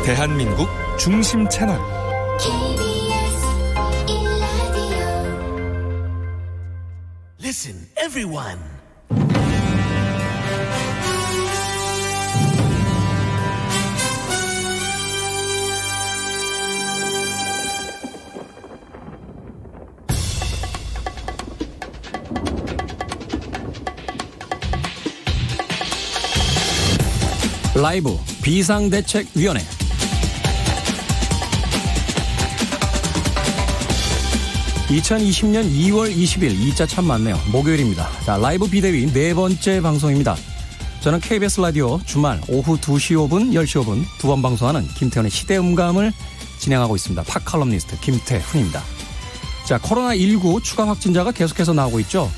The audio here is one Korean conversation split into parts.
대한민국 중심 채널 Listen, everyone. 라이브 비상대책위원회. (2020년 2월 20일) 2자 참 많네요. 목요일입니다. 자, 라이브 비대위 네 번째 방송입니다. 저는 KBS 라디오 주말 오후 2시 5분, 10시 5분 두 번 방송하는 김태훈의 시대음감을 진행하고 있습니다. 팟칼럼니스트 김태훈입니다. 자, 코로나19 추가 확진자가 계속해서 나오고 있죠.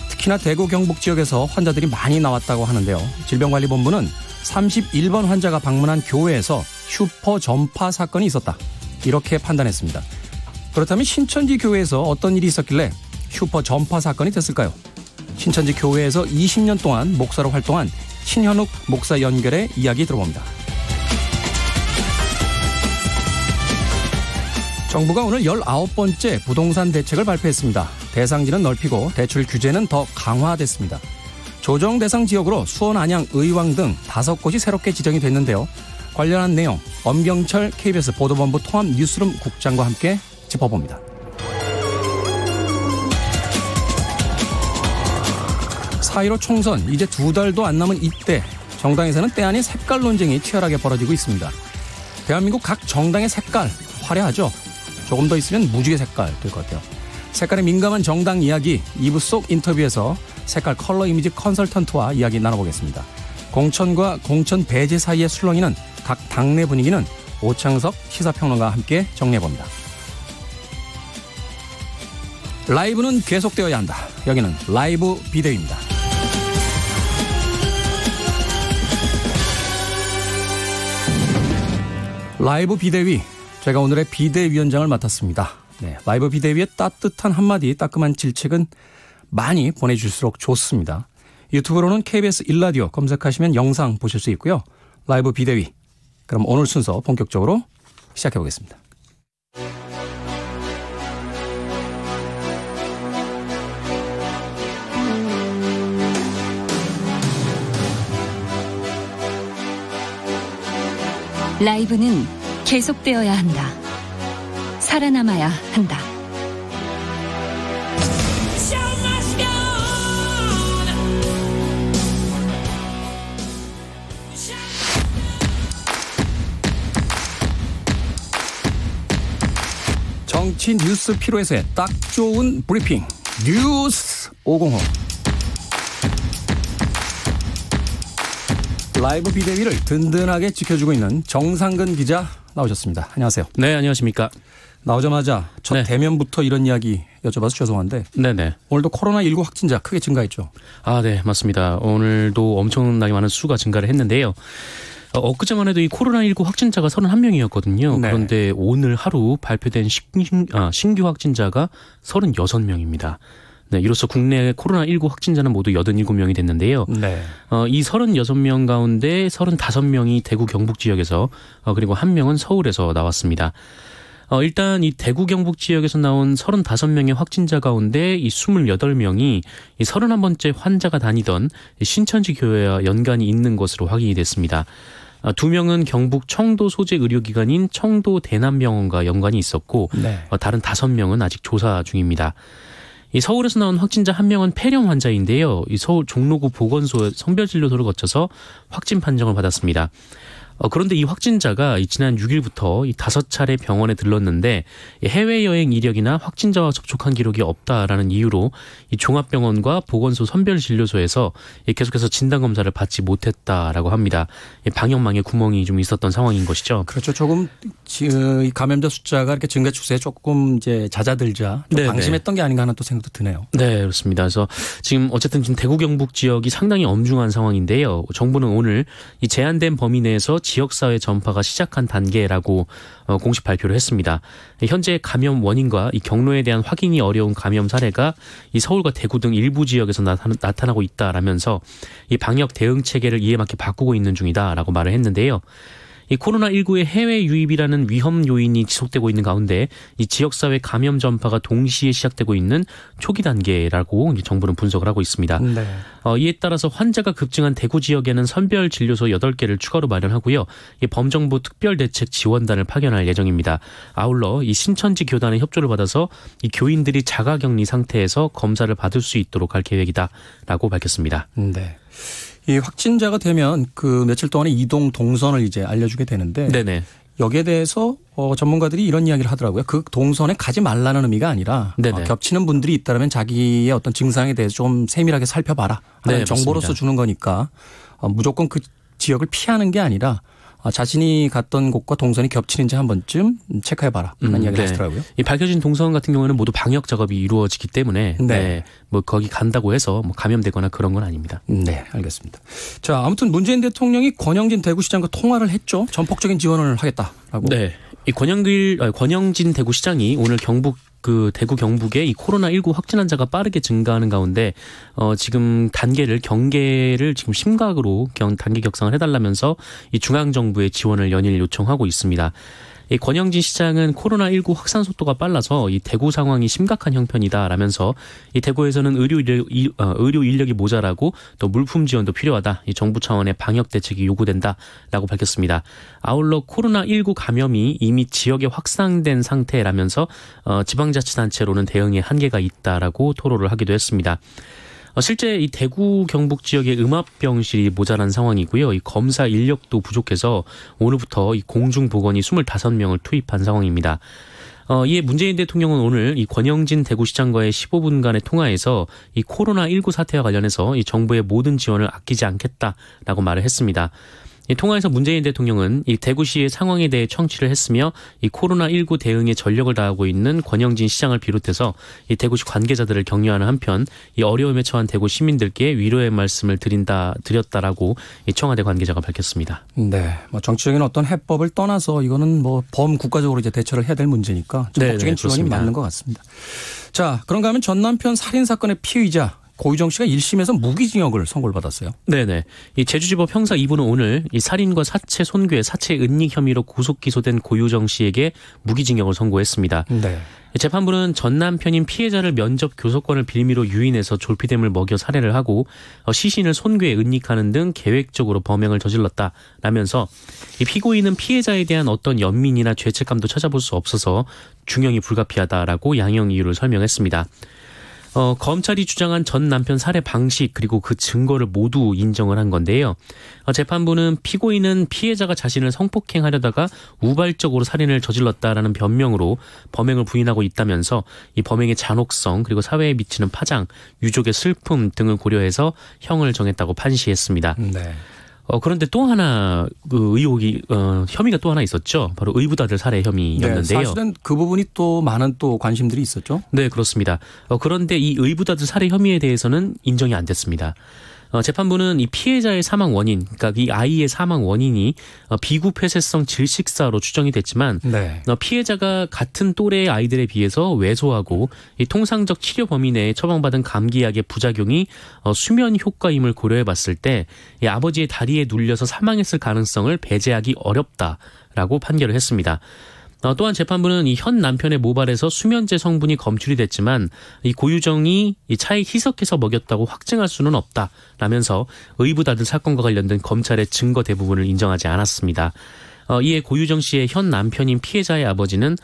특히나 대구 경북 지역에서 환자들이 많이 나왔다고 하는데요. 질병관리본부는 31번 환자가 방문한 교회에서 슈퍼 전파 사건이 있었다, 이렇게 판단했습니다. 그렇다면 신천지 교회에서 어떤 일이 있었길래 슈퍼 전파 사건이 됐을까요? 신천지 교회에서 20년 동안 목사로 활동한 신현욱 목사 연결해 이야기 들어봅니다. 정부가 오늘 19번째 부동산 대책을 발표했습니다. 대상지는 넓히고 대출 규제는 더 강화됐습니다. 조정 대상 지역으로 수원, 안양, 의왕 등 5곳이 새롭게 지정이 됐는데요. 관련한 내용 엄경철 KBS 보도본부 통합 뉴스룸 국장과 함께 짚어봅니다. 4.15 총선 이제 2달도 안 남은 이때 정당에서는 때 아닌 색깔 논쟁이 치열하게 벌어지고 있습니다. 대한민국 각 정당의 색깔 화려하죠. 조금 더 있으면 무지개 색깔 될 것 같아요. 색깔에 민감한 정당 이야기 2부 속 인터뷰에서 색깔 컬러 이미지 컨설턴트와 이야기 나눠보겠습니다. 공천과 공천 배제 사이의 술렁이는 각 당내 분위기는 오창석 시사평론가와 함께 정리해봅니다. 라이브는 계속되어야 한다. 여기는 라이브 비대위입니다. 라이브 비대위, 제가 오늘의 비대위원장을 맡았습니다. 네, 라이브 비대위의 따뜻한 한마디, 따끔한 질책은 많이 보내주실수록 좋습니다. 유튜브로는 KBS 1라디오 검색하시면 영상 보실 수 있고요. 라이브 비대위, 그럼 오늘 순서 본격적으로 시작해 보겠습니다. 라이브는 계속되어야 한다. 살아남아야 한다. 정치 뉴스 피로에서의 딱 좋은 브리핑, 뉴스 505. 라이브 비대위를 든든하게 지켜주고 있는 정상근 기자 나오셨습니다. 안녕하세요. 네, 안녕하십니까. 나오자마자 첫 대면부터 이런 이야기 여쭤봐서 죄송한데, 네네. 오늘도 코로나19 확진자 크게 증가했죠? 아, 네, 맞습니다. 오늘도 엄청나게 많은 수가 증가를 했는데요. 엊그제만 해도 이 코로나19 확진자가 31명이었거든요. 네. 그런데 오늘 하루 발표된 신규 확진자가 36명입니다. 네, 이로써 국내 코로나19 확진자는 모두 87명이 됐는데요. 네. 이 36명 가운데 35명이 대구 경북 지역에서 그리고 1명은 서울에서 나왔습니다. 일단 이 대구 경북 지역에서 나온 35명의 확진자 가운데 이 28명이 이 31번째 환자가 다니던 신천지 교회와 연관이 있는 것으로 확인이 됐습니다. 2명은 경북 청도 소재 의료기관인 청도 대남병원과 연관이 있었고, 네. 다른 5명은 아직 조사 중입니다. 이 서울에서 나온 확진자 1명은 폐렴 환자인데요. 이 서울 종로구 보건소 선별진료소를 거쳐서 확진 판정을 받았습니다. 그런데 이 확진자가 지난 6일부터 이 5차례 병원에 들렀는데 해외여행 이력이나 확진자와 접촉한 기록이 없다라는 이유로 이 종합병원과 보건소 선별진료소에서 계속해서 진단검사를 받지 못했다라고 합니다. 방역망에 구멍이 좀 있었던 상황인 것이죠. 그렇죠. 조금 감염자 숫자가 이렇게 증가 추세에 조금 이제 잦아들자 좀 방심했던 게 아닌가 하는 또 생각도 드네요. 네, 그렇습니다. 그래서 지금 어쨌든 지금 대구 경북 지역이 상당히 엄중한 상황인데요. 정부는 오늘 이 제한된 범위 내에서 지역사회 전파가 시작한 단계라고 공식 발표를 했습니다. 현재 감염 원인과 이 경로에 대한 확인이 어려운 감염 사례가 이 서울과 대구 등 일부 지역에서 나타나고 있다라면서 이 방역 대응 체계를 이에 맞게 바꾸고 있는 중이다라고 말을 했는데요. 이 코로나19의 해외 유입이라는 위험 요인이 지속되고 있는 가운데 이 지역사회 감염 전파가 동시에 시작되고 있는 초기 단계라고 정부는 분석을 하고 있습니다. 네. 이에 따라서 환자가 급증한 대구 지역에는 선별 진료소 8개를 추가로 마련하고요. 이 범정부 특별대책 지원단을 파견할 예정입니다. 아울러 이 신천지 교단의 협조를 받아서 이 교인들이 자가격리 상태에서 검사를 받을 수 있도록 할 계획이다라고 밝혔습니다. 네. 이 확진자가 되면 그 며칠 동안의 이동 동선을 이제 알려주게 되는데 네네. 여기에 대해서 전문가들이 이런 이야기를 하더라고요. 그 동선에 가지 말라는 의미가 아니라 겹치는 분들이 있다면 자기의 어떤 증상에 대해서 좀 세밀하게 살펴봐라 하는 정보로서 주는 거니까 무조건 그 지역을 피하는 게 아니라 자신이 갔던 곳과 동선이 겹치는지 한 번쯤 체크해봐라 하는 이야기를 하시더라고요. 이 밝혀진 동선 같은 경우에는 모두 방역 작업이 이루어지기 때문에 뭐 거기 간다고 해서 뭐 감염되거나 그런 건 아닙니다. 네, 알겠습니다. 자, 아무튼 문재인 대통령이 권영진 대구시장과 통화를 했죠. 전폭적인 지원을 하겠다라고. 네, 이 권영진 대구시장이 오늘 대구 경북의 이 코로나19 확진 환자가 빠르게 증가하는 가운데 지금 경계를 지금 심각으로 단계 격상을 해달라면서 이 중앙정부의 지원을 연일 요청하고 있습니다. 이 권영진 시장은 코로나19 확산 속도가 빨라서 이 대구 상황이 심각한 형편이다라면서 이 대구에서는 의료 인력이 모자라고 또 물품 지원도 필요하다. 이 정부 차원의 방역 대책이 요구된다라고 밝혔습니다. 아울러 코로나19 감염이 이미 지역에 확산된 상태라면서 지방자치단체로는 대응에 한계가 있다라고 토로를 하기도 했습니다. 실제 이 대구 경북 지역의 음압병실이 모자란 상황이고요. 이 검사 인력도 부족해서 오늘부터 이 공중보건이 25명을 투입한 상황입니다. 이에 문재인 대통령은 오늘 이 권영진 대구시장과의 15분간의 통화에서 이 코로나19 사태와 관련해서 이 정부의 모든 지원을 아끼지 않겠다라고 말을 했습니다. 이 통화에서 문재인 대통령은 이 대구시의 상황에 대해 청취를 했으며 이 코로나19 대응에 전력을 다하고 있는 권영진 시장을 비롯해서 이 대구시 관계자들을 격려하는 한편 이 어려움에 처한 대구 시민들께 위로의 말씀을 드렸다라고 이 청와대 관계자가 밝혔습니다. 네, 뭐 정치적인 어떤 해법을 떠나서 이거는 뭐 범국가적으로 이제 대처를 해야 될 문제니까 적극적인 지원이 맞는 것 같습니다. 자, 그런가 하면 전 남편 살인 사건의 피의자 고유정 씨가 1심에서 무기징역을 선고를 받았어요. 네네. 이 제주지법 형사 2부는 오늘 이 살인과 사체 손괴, 사체 은닉 혐의로 구속 기소된 고유정 씨에게 무기징역을 선고했습니다. 네. 재판부는 전 남편인 피해자를 면접 교섭권을 빌미로 유인해서 졸피뎀을 먹여 살해를 하고 시신을 손괴, 은닉하는 등 계획적으로 범행을 저질렀다라면서 이 피고인은 피해자에 대한 어떤 연민이나 죄책감도 찾아볼 수 없어서 중형이 불가피하다라고 양형 이유를 설명했습니다. 검찰이 주장한 전 남편 살해 방식 그리고 그 증거를 모두 인정을 한 건데요. 재판부는 피고인은 피해자가 자신을 성폭행하려다가 우발적으로 살인을 저질렀다라는 변명으로 범행을 부인하고 있다면서 이 범행의 잔혹성 그리고 사회에 미치는 파장, 유족의 슬픔 등을 고려해서 형을 정했다고 판시했습니다. 네. 그런데 또 하나 혐의가 또 하나 있었죠. 바로 의붓아들 살해 혐의였는데요. 네, 사실은 그 부분이 또 많은 또 관심들이 있었죠. 네, 그렇습니다. 그런데 이 의붓아들 살해 혐의에 대해서는 인정이 안 됐습니다. 재판부는 이 피해자의 사망 원인, 그러니까 이 아이의 사망 원인이 비구폐쇄성 질식사로 추정이 됐지만 피해자가 같은 또래의 아이들에 비해서 왜소하고 이 통상적 치료 범위 내에 처방받은 감기약의 부작용이 수면 효과임을 고려해 봤을 때 이 아버지의 다리에 눌려서 사망했을 가능성을 배제하기 어렵다라고 판결을 했습니다. 또한 재판부는 이 현 남편의 모발에서 수면제 성분이 검출이 됐지만 이 고유정이 이 차에 희석해서 먹였다고 확증할 수는 없다라면서 의붓아들 사건과 관련된 검찰의 증거 대부분을 인정하지 않았습니다. 이에 고유정 씨의 현 남편인 피해자의 아버지는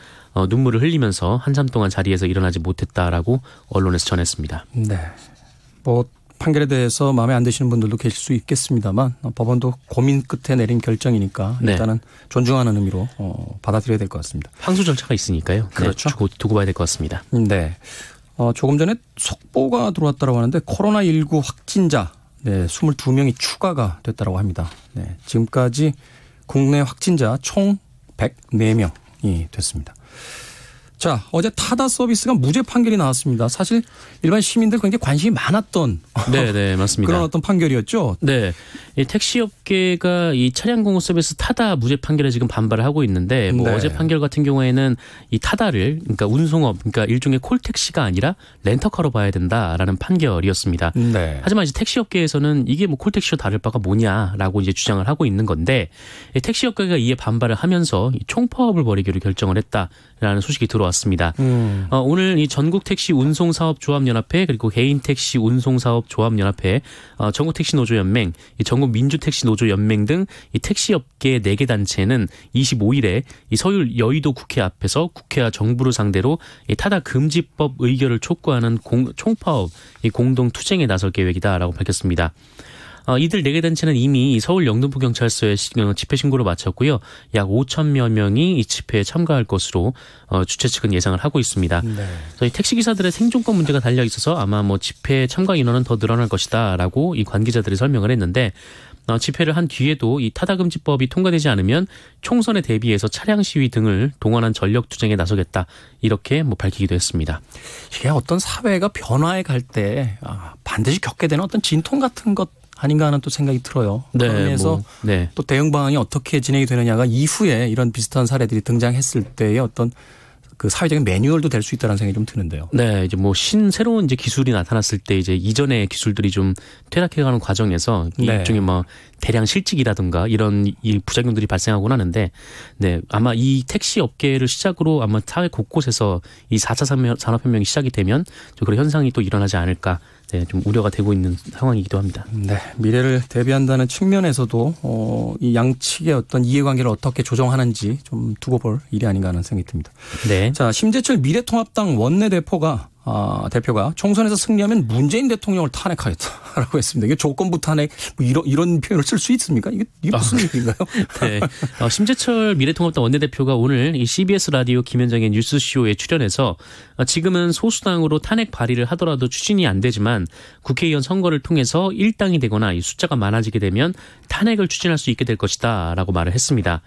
눈물을 흘리면서 한참 동안 자리에서 일어나지 못했다라고 언론에서 전했습니다. 네, 판결에 대해서 마음에 안 드시는 분들도 계실 수 있겠습니다만 법원도 고민 끝에 내린 결정이니까 일단은 존중하는 의미로 받아들여야 될 것 같습니다. 항소 절차가 있으니까요. 그렇죠. 두고 봐야 될 것 같습니다. 네. 조금 전에 속보가 들어왔다고 하는데 코로나19 확진자 22명이 추가가 됐다고 합니다. 네. 지금까지 국내 확진자 총 104명이 됐습니다. 자, 어제 타다 서비스가 무죄 판결이 나왔습니다. 사실 일반 시민들 굉장히 관심이 많았던 네, 맞습니다. 그런 어떤 판결이었죠. 네. 이 택시업 택시업계가 이 차량 공급 서비스 타다 무죄 판결에 지금 반발을 하고 있는데 뭐 네. 어제 판결 같은 경우에는 이 타다를 그러니까 운송업 그러니까 일종의 콜택시가 아니라 렌터카로 봐야 된다라는 판결이었습니다. 네. 하지만 이제 택시업계에서는 이게 뭐 콜택시와 다를 바가 뭐냐라고 이제 주장을 하고 있는 건데 택시업계가 이에 반발을 하면서 총파업을 벌이기로 결정을 했다라는 소식이 들어왔습니다. 오늘 이 전국택시운송사업조합연합회 그리고 개인택시운송사업조합연합회, 전국택시노조연맹, 전국민주택시노조연맹 등 이 택시업계 4개 단체는 25일에 이 서울 여의도 국회 앞에서 국회와 정부를 상대로 이 타다 금지법 의결을 촉구하는 총파업 이 공동 투쟁에 나설 계획이다라고 밝혔습니다. 이들 4개 단체는 이미 서울 영등포경찰서에 집회 신고를 마쳤고요. 약 5,000여 명이 이 집회에 참가할 것으로 주최 측은 예상을 하고 있습니다. 네. 저희 택시기사들의 생존권 문제가 달려 있어서 아마 뭐 집회 참가 인원은 더 늘어날 것이다라고 이 관계자들이 설명을 했는데 집회를 한 뒤에도 이 타다금지법이 통과되지 않으면 총선에 대비해서 차량 시위 등을 동원한 전력 투쟁에 나서겠다 이렇게 뭐 밝히기도 했습니다. 이게 어떤 사회가 변화해 갈 때 반드시 겪게 되는 어떤 진통 같은 것 아닌가 하는 또 생각이 들어요. 네, 그런 의미에서 네. 또 대응 방안이 어떻게 진행이 되느냐가 이후에 이런 비슷한 사례들이 등장했을 때의 어떤 그 사회적인 매뉴얼도 될 수 있다는 생각이 좀 드는데요. 네, 이제 뭐 새로운 이제 기술이 나타났을 때 이제 이전의 기술들이 좀 퇴락해가는 과정에서 네. 일종의 뭐 대량 실직이라든가 이런 이 부작용들이 발생하곤 하는데, 네, 아마 이 택시 업계를 시작으로 아마 사회 곳곳에서 이 4차 산업혁명이 시작이 되면 그런 현상이 또 일어나지 않을까. 네, 좀 우려가 되고 있는 상황이기도 합니다. 네, 미래를 대비한다는 측면에서도 이 양측의 어떤 이해관계를 어떻게 조정하는지 좀 두고 볼 일이 아닌가 하는 생각이 듭니다. 네. 자, 심재철 미래통합당 원내대표가 총선에서 승리하면 문재인 대통령을 탄핵하겠다라고 했습니다. 이게 조건부 탄핵 뭐 이런 표현을 쓸 수 있습니까? 이게 무슨 얘기인가요? 네. 심재철 미래통합당 원내대표가 오늘 이 CBS 라디오 김현정의 뉴스쇼에 출연해서 지금은 소수당으로 탄핵 발의를 하더라도 추진이 안 되지만 국회의원 선거를 통해서 1당이 되거나 이 숫자가 많아지게 되면 탄핵을 추진할 수 있게 될 것이다라고 말을 했습니다.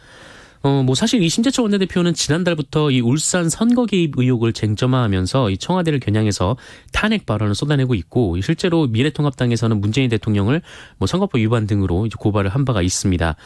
뭐 사실 이 심재철 원내대표는 지난달부터 이 울산 선거 개입 의혹을 쟁점화하면서 이 청와대를 겨냥해서 탄핵 발언을 쏟아내고 있고 실제로 미래통합당에서는 문재인 대통령을 뭐 선거법 위반 등으로 이제 고발을 한 바가 있습니다.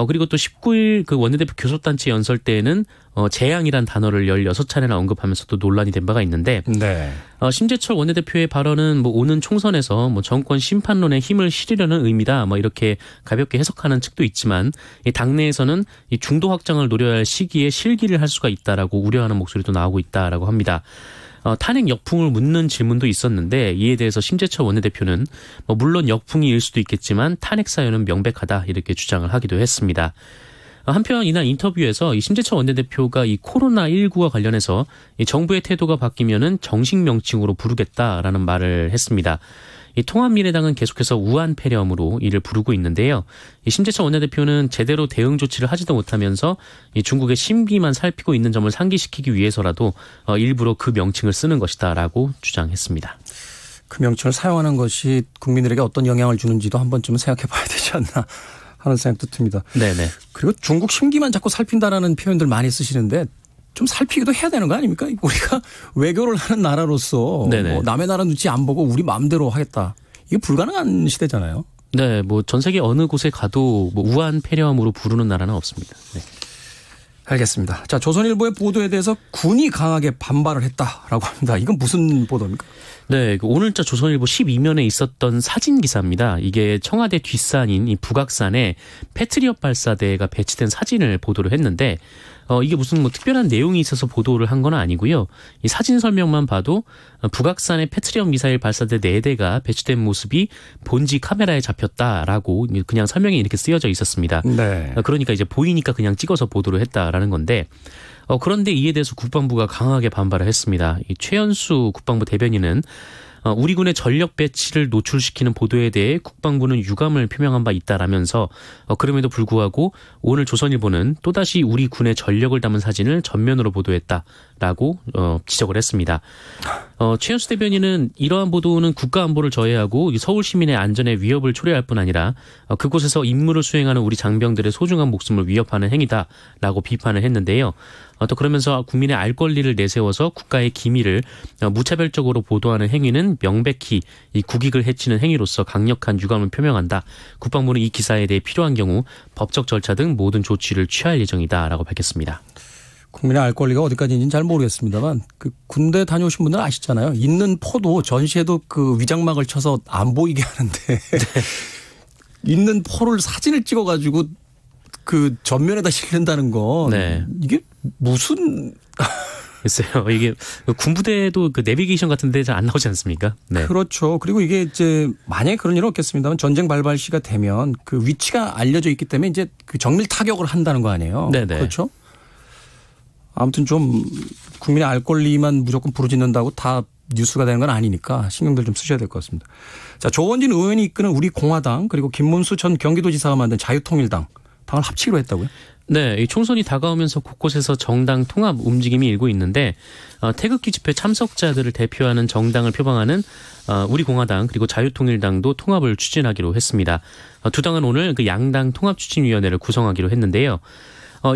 그리고 또 19일 그 원내대표 교섭단체 연설 때에는 재앙이란 단어를 16차례나 언급하면서 또 논란이 된 바가 있는데 네. 심재철 원내대표의 발언은 뭐 오는 총선에서 뭐 정권 심판론에 힘을 실으려는 의미다 뭐 이렇게 가볍게 해석하는 측도 있지만 이 당내에서는 이 중도 확장을 노려야 할 시기에 실기를 할 수가 있다라고 우려하는 목소리도 나오고 있다라고 합니다. 탄핵 역풍을 묻는 질문도 있었는데 이에 대해서 심재철 원내대표는 뭐 물론 역풍이일 수도 있겠지만 탄핵 사유는 명백하다 이렇게 주장을 하기도 했습니다. 한편 이날 인터뷰에서 이 심재철 원내대표가 이 코로나19와 관련해서 이 정부의 태도가 바뀌면은 정식 명칭으로 부르겠다라는 말을 했습니다. 이 통합미래당은 계속해서 우한폐렴으로 이를 부르고 있는데요. 이 심재철 원내대표는 제대로 대응 조치를 하지도 못하면서 이 중국의 심기만 살피고 있는 점을 상기시키기 위해서라도 일부러 그 명칭을 쓰는 것이다라고 주장했습니다. 그 명칭을 사용하는 것이 국민들에게 어떤 영향을 주는지도 한 번쯤은 생각해 봐야 되지 않나 하는 생각도 듭니다. 네네. 그리고 중국 심기만 자꾸 살핀다라는 표현들 많이 쓰시는데 좀 살피기도 해야 되는 거 아닙니까? 우리가 외교를 하는 나라로서 뭐 남의 나라 눈치 안 보고 우리 마음대로 하겠다. 이게 불가능한 시대잖아요. 네, 뭐 전 세계 어느 곳에 가도 뭐 우한폐렴으로 부르는 나라는 없습니다. 네. 알겠습니다. 자, 조선일보의 보도에 대해서 군이 강하게 반발을 했다라고 합니다. 이건 무슨 보도입니까? 네, 오늘자 조선일보 12면에 있었던 사진 기사입니다. 이게 청와대 뒷산인 이 북악산에 패트리엇 발사대가 배치된 사진을 보도를 했는데 이게 무슨 뭐 특별한 내용이 있어서 보도를 한 건 아니고요. 이 사진 설명만 봐도 북악산에 패트리엇 미사일 발사대 4대가 배치된 모습이 본지 카메라에 잡혔다라고 그냥 설명이 이렇게 쓰여져 있었습니다. 네. 그러니까 이제 보이니까 그냥 찍어서 보도를 했다라는 건데 그런데 이에 대해서 국방부가 강하게 반발을 했습니다. 이 최연수 국방부 대변인은 우리 군의 전력 배치를 노출시키는 보도에 대해 국방부는 유감을 표명한 바 있다라면서 그럼에도 불구하고 오늘 조선일보는 또다시 우리 군의 전력을 담은 사진을 전면으로 보도했다라고 지적을 했습니다. 최연수 대변인은 이러한 보도는 국가안보를 저해하고 서울 시민의 안전에 위협을 초래할 뿐 아니라 그곳에서 임무를 수행하는 우리 장병들의 소중한 목숨을 위협하는 행위다라고 비판을 했는데요. 또 그러면서 국민의 알 권리를 내세워서 국가의 기밀을 무차별적으로 보도하는 행위는 명백히 이 국익을 해치는 행위로서 강력한 유감을 표명한다. 국방부는 이 기사에 대해 필요한 경우 법적 절차 등 모든 조치를 취할 예정이다라고 밝혔습니다. 국민의 알 권리가 어디까지인지는 잘 모르겠습니다만 그 군대 다녀오신 분들은 아시잖아요. 있는 포도 전시에도 그 위장막을 쳐서 안 보이게 하는데 있는 포를 사진을 찍어가지고 그 전면에다 실는다는 건 이게 무슨 글쎄요. 이게 군부대도 그 내비게이션 같은 데 잘 안 나오지 않습니까? 네. 그렇죠. 그리고 이게 이제 만약에 그런 일은 없겠습니다만 전쟁 발발 시가 되면 그 위치가 알려져 있기 때문에 이제 그 정밀 타격을 한다는 거 아니에요. 네네. 그렇죠. 아무튼 좀 국민의 알 권리만 무조건 부르짖는다고 다 뉴스가 되는 건 아니니까 신경들 좀 쓰셔야 될 것 같습니다. 자, 조원진 의원이 이끄는 우리 공화당 그리고 김문수 전 경기도지사가 만든 자유통일당 당을 합치기로 했다고요? 네, 이 총선이 다가오면서 곳곳에서 정당 통합 움직임이 일고 있는데 태극기 집회 참석자들을 대표하는 정당을 표방하는 우리 공화당 그리고 자유통일당도 통합을 추진하기로 했습니다. 두 당은 오늘 그 양당 통합추진위원회를 구성하기로 했는데요.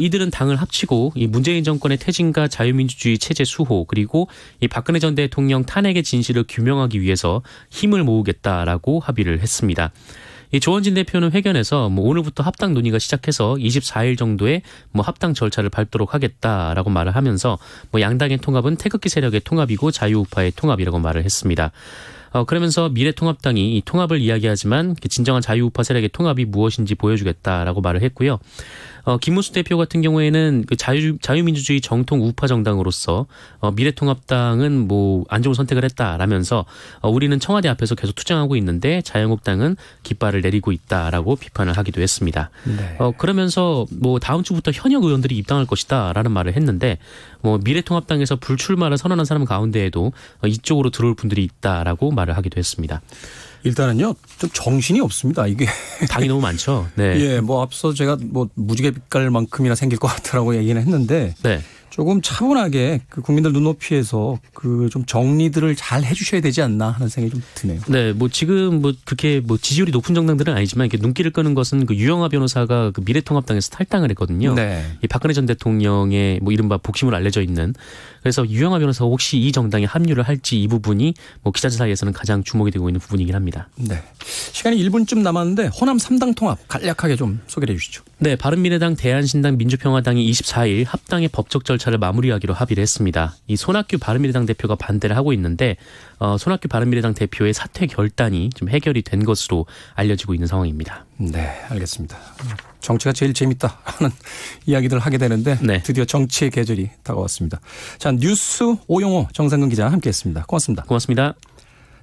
이들은 당을 합치고 이 문재인 정권의 퇴진과 자유민주주의 체제 수호 그리고 이 박근혜 전 대통령 탄핵의 진실을 규명하기 위해서 힘을 모으겠다라고 합의를 했습니다. 이 조원진 대표는 회견에서 오늘부터 합당 논의가 시작해서 24일 정도에 합당 절차를 밟도록 하겠다라고 말을 하면서 양당의 통합은 태극기 세력의 통합이고 자유우파의 통합이라고 말을 했습니다. 그러면서 미래통합당이 이 통합을 이야기하지만 진정한 자유우파 세력의 통합이 무엇인지 보여주겠다라고 말을 했고요. 김문수 대표 같은 경우에는 그 자유민주주의 정통 우파 정당으로서 미래통합당은 안 좋은 선택을 했다라면서 우리는 청와대 앞에서 계속 투쟁하고 있는데 자유한국당은 깃발을 내리고 있다라고 비판을 하기도 했습니다. 네. 그러면서 다음 주부터 현역 의원들이 입당할 것이다라는 말을 했는데 미래통합당에서 불출마를 선언한 사람 가운데에도 이쪽으로 들어올 분들이 있다라고 말을 하기도 했습니다. 일단은요, 좀 정신이 없습니다. 이게. 당이 너무 많죠. 네. 예, 앞서 제가 무지개 빛깔만큼이나 생길 것 같다라고 얘기는 했는데. 네. 조금 차분하게 그 국민들 눈높이에서 그 좀 정리들을 잘 해주셔야 되지 않나 하는 생각이 좀 드네요. 네, 지금 그렇게 지지율이 높은 정당들은 아니지만 이렇게 눈길을 끄는 것은 그 유영하 변호사가 그 미래통합당에서 탈당을 했거든요. 네. 이 박근혜 전 대통령의 이른바 복심으로 알려져 있는. 그래서 유영하 변호사가 혹시 이 정당에 합류를 할지 이 부분이 기자들 사이에서는 가장 주목이 되고 있는 부분이긴 합니다. 네. 시간이 1분쯤 남았는데 호남 3당 통합 간략하게 좀 소개해 주시죠. 네, 바른미래당, 대한신당, 민주평화당이 24일 합당의 법적 절차를 마무리하기로 합의를 했습니다. 이 손학규 바른미래당 대표가 반대를 하고 있는데 손학규 바른미래당 대표의 사퇴 결단이 좀 해결이 된 것으로 알려지고 있는 상황입니다. 네, 알겠습니다. 정치가 제일 재밌다 하는 이야기들 하게 되는데 네. 드디어 정치의 계절이 다가왔습니다. 자, 뉴스 오영호 정상근 기자 함께했습니다. 고맙습니다. 고맙습니다.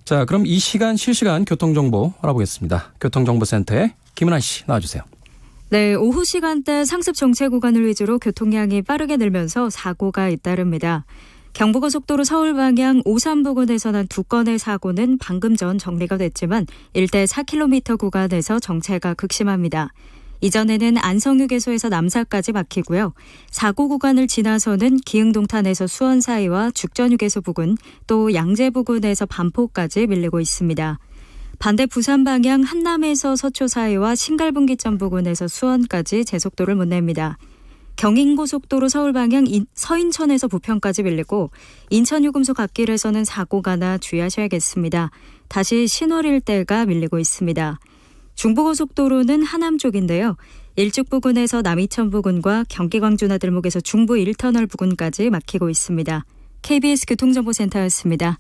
자, 그럼 이 시간 실시간 교통정보 알아보겠습니다. 교통정보센터에 김은아 씨 나와주세요. 네, 오후 시간대 상습 정체 구간을 위주로 교통량이 빠르게 늘면서 사고가 잇따릅니다. 경부고속도로 서울 방향 오산 부근에서 난 2건의 사고는 방금 전 정리가 됐지만 일대 4km 구간에서 정체가 극심합니다. 이전에는 안성휴게소에서 남사까지 막히고요. 사고 구간을 지나서는 기흥동탄에서 수원 사이와 죽전휴게소 부근 또 양재 부근에서 반포까지 밀리고 있습니다. 반대 부산 방향 한남에서 서초 사이와 신갈분기점 부근에서 수원까지 제속도를 못 냅니다. 경인고속도로 서울 방향 서인천에서 부평까지 밀리고 인천유금소 갓길에서는 사고가 나 주의하셔야겠습니다. 다시 신월 일대가 밀리고 있습니다. 중부고속도로는 하남 쪽인데요. 일죽 부근에서 남이천 부근과 경기 광주나 들목에서 중부 1터널 부근까지 막히고 있습니다. KBS 교통정보센터였습니다.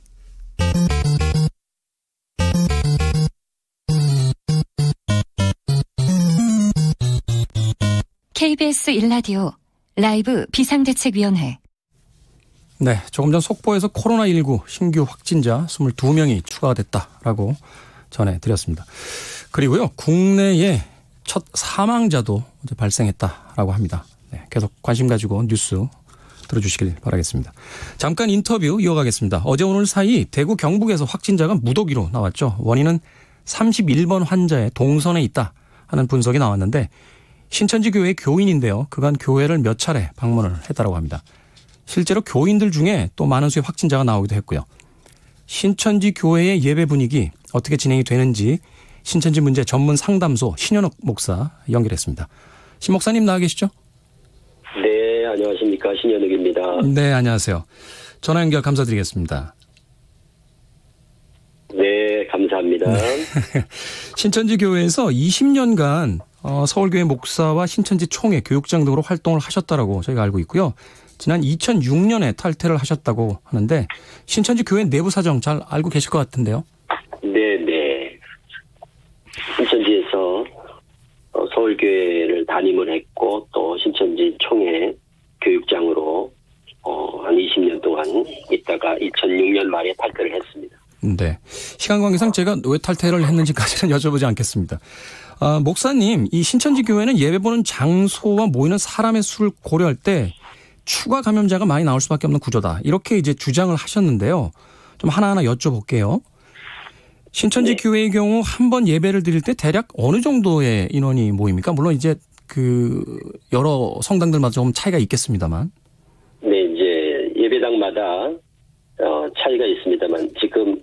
KBS 1라디오 라이브 비상대책위원회. 네, 조금 전 속보에서 코로나19 신규 확진자 22명이 추가가 됐다라고 전해드렸습니다. 그리고요, 국내에 첫 사망자도 어제 발생했다라고 합니다. 네, 계속 관심 가지고 뉴스 들어주시길 바라겠습니다. 잠깐 인터뷰 이어가겠습니다. 어제 오늘 사이 대구 경북에서 확진자가 무더기로 나왔죠. 원인은 31번 환자의 동선에 있다 하는 분석이 나왔는데 신천지 교회 교인인데요. 그간 교회를 몇 차례 방문을 했다고 합니다. 실제로 교인들 중에 또 많은 수의 확진자가 나오기도 했고요. 신천지 교회의 예배 분위기 어떻게 진행이 되는지 신천지 문제 전문 상담소 신현옥 목사 연결했습니다. 신 목사님 나와 계시죠? 네, 안녕하십니까. 신현욱입니다. 네, 안녕하세요. 전화 연결 감사드리겠습니다. 네, 감사합니다. 네. 신천지 교회에서 20년간 서울교회 목사와 신천지 총회 교육장 등으로 활동을 하셨다라고 저희가 알고 있고요. 지난 2006년에 탈퇴를 하셨다고 하는데 신천지 교회 내부 사정 잘 알고 계실 것 같은데요. 네. 신천지에서 서울교회를 담임을 했고 또 신천지 총회 교육장으로 한 20년 동안 있다가 2006년 말에 탈퇴를 했습니다. 네. 시간 관계상 제가 왜 탈퇴를 했는지까지는 여쭤보지 않겠습니다. 목사님, 이 신천지 교회는 예배 보는 장소와 모이는 사람의 수를 고려할 때 추가 감염자가 많이 나올 수밖에 없는 구조다. 이렇게 이제 주장을 하셨는데요. 좀 하나하나 여쭤볼게요. 신천지 교회의 경우 한 번 예배를 드릴 때 대략 어느 정도의 인원이 모입니까? 물론 이제 여러 성당들마다 좀 차이가 있겠습니다만. 네, 이제 예배당마다 차이가 있습니다만 지금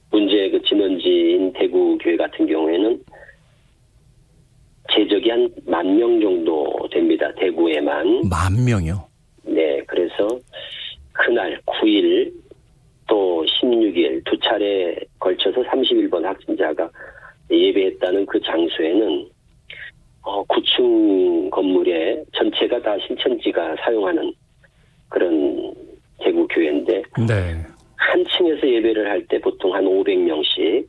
문제 진원지인 대구 교회 같은 경우에는 제적이 한 10,000명 정도 됩니다. 대구에만. 10,000명이요? 네, 그래서 그날 9일 또 16일 두 차례 걸쳐서 31번 확진자가 예배했다는 그 장소에는 9층 건물에 전체가 다 신천지가 사용하는 그런 대구 교회인데 네. 한 층에서 예배를 할 때 보통 한 500명씩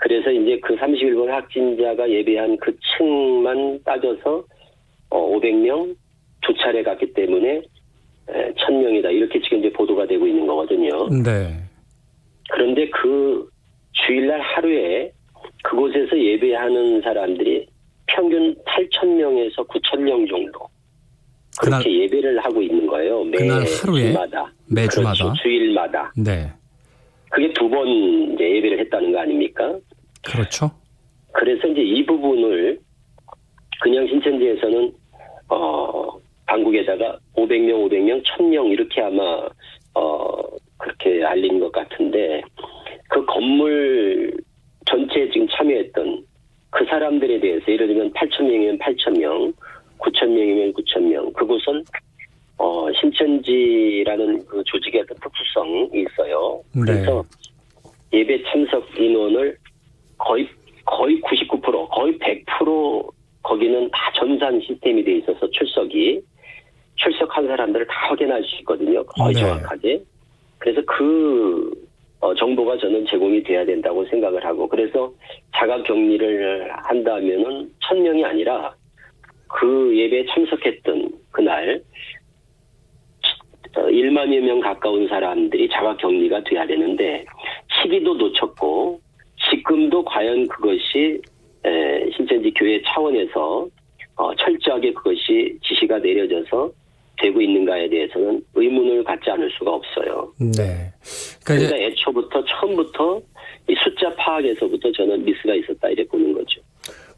그래서 이제 그 31번 확진자가 예배한 그 층만 따져서 500명 두 차례 갔기 때문에 1,000명이다. 이렇게 지금 이제 보도가 되고 있는 거거든요. 네. 그런데 그 주일날 하루에 그곳에서 예배하는 사람들이 평균 8,000명에서 9,000명 정도 그렇게 예배를 하고 있는 거예요. 그날 하루에? 매주마다? 그렇죠. 주일마다. 네. 그게 2번 이제 예배를 했다는 거 아닙니까? 그렇죠. 그래서 이제 이 부분을 그냥 신천지에서는 방국에다가 500명, 1,000명 이렇게 아마 그렇게 알린 것 같은데 그 건물 전체에 지금 참여했던 그 사람들에 대해서 예를 들면 8,000명이면 8,000명, 9,000명이면 9,000명. 그곳은 신천지라는 그 조직의 어떤 특수성이 있어요. 그래서 예배 참석 인원을 거의 99%, 거의 100% 거기는 다 전산 시스템이 돼 있어서 출석한 사람들을 다 확인할 수 있거든요. 거의 정확하게. 그래서 그 정보가 저는 제공이 돼야 된다고 생각을 하고 그래서 자가 격리를 한다면은 1,000명이 아니라 그 예배에 참석했던 그날 1만여 명 가까운 사람들이 자가 격리가 돼야 되는데 시기도 놓쳤고 지금도 과연 그것이 신천지 교회 차원에서 철저하게 그것이 지시가 내려져서 되고 있는가에 대해서는 의문을 갖지 않을 수가 없어요. 네. 그러니까 처음부터 이 숫자 파악에서부터 저는 미스가 있었다 이렇게 보는 거죠.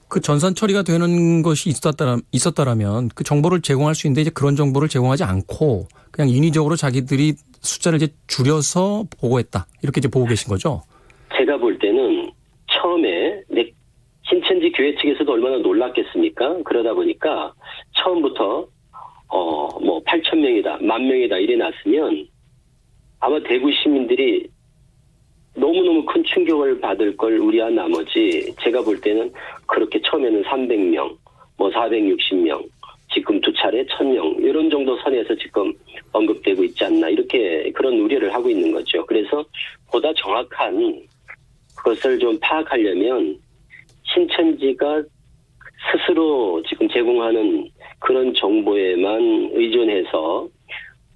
그 전산 처리가 되는 것이 있었다라면 그 정보를 제공할 수 있는데 이제 그런 정보를 제공하지 않고 그냥 인위적으로 자기들이 숫자를 이제 줄여서 보고했다 이렇게 이제 보고 계신 거죠? 제가 볼 때는 처음에 신천지 교회 측에서도 얼마나 놀랐겠습니까? 그러다 보니까 처음부터 8,000명이다, 10,000명이다 이래 놨으면 아마 대구 시민들이 너무너무 큰 충격을 받을 걸 우려한 나머지 제가 볼 때는 그렇게 처음에는 300명, 460명, 지금 두 차례 1,000명 이런 정도 선에서 지금 언급되고 있지 않나 이렇게 그런 우려를 하고 있는 거죠. 그래서 보다 정확한 그것을 좀 파악하려면 신천지가 스스로 지금 제공하는 그런 정보에만 의존해서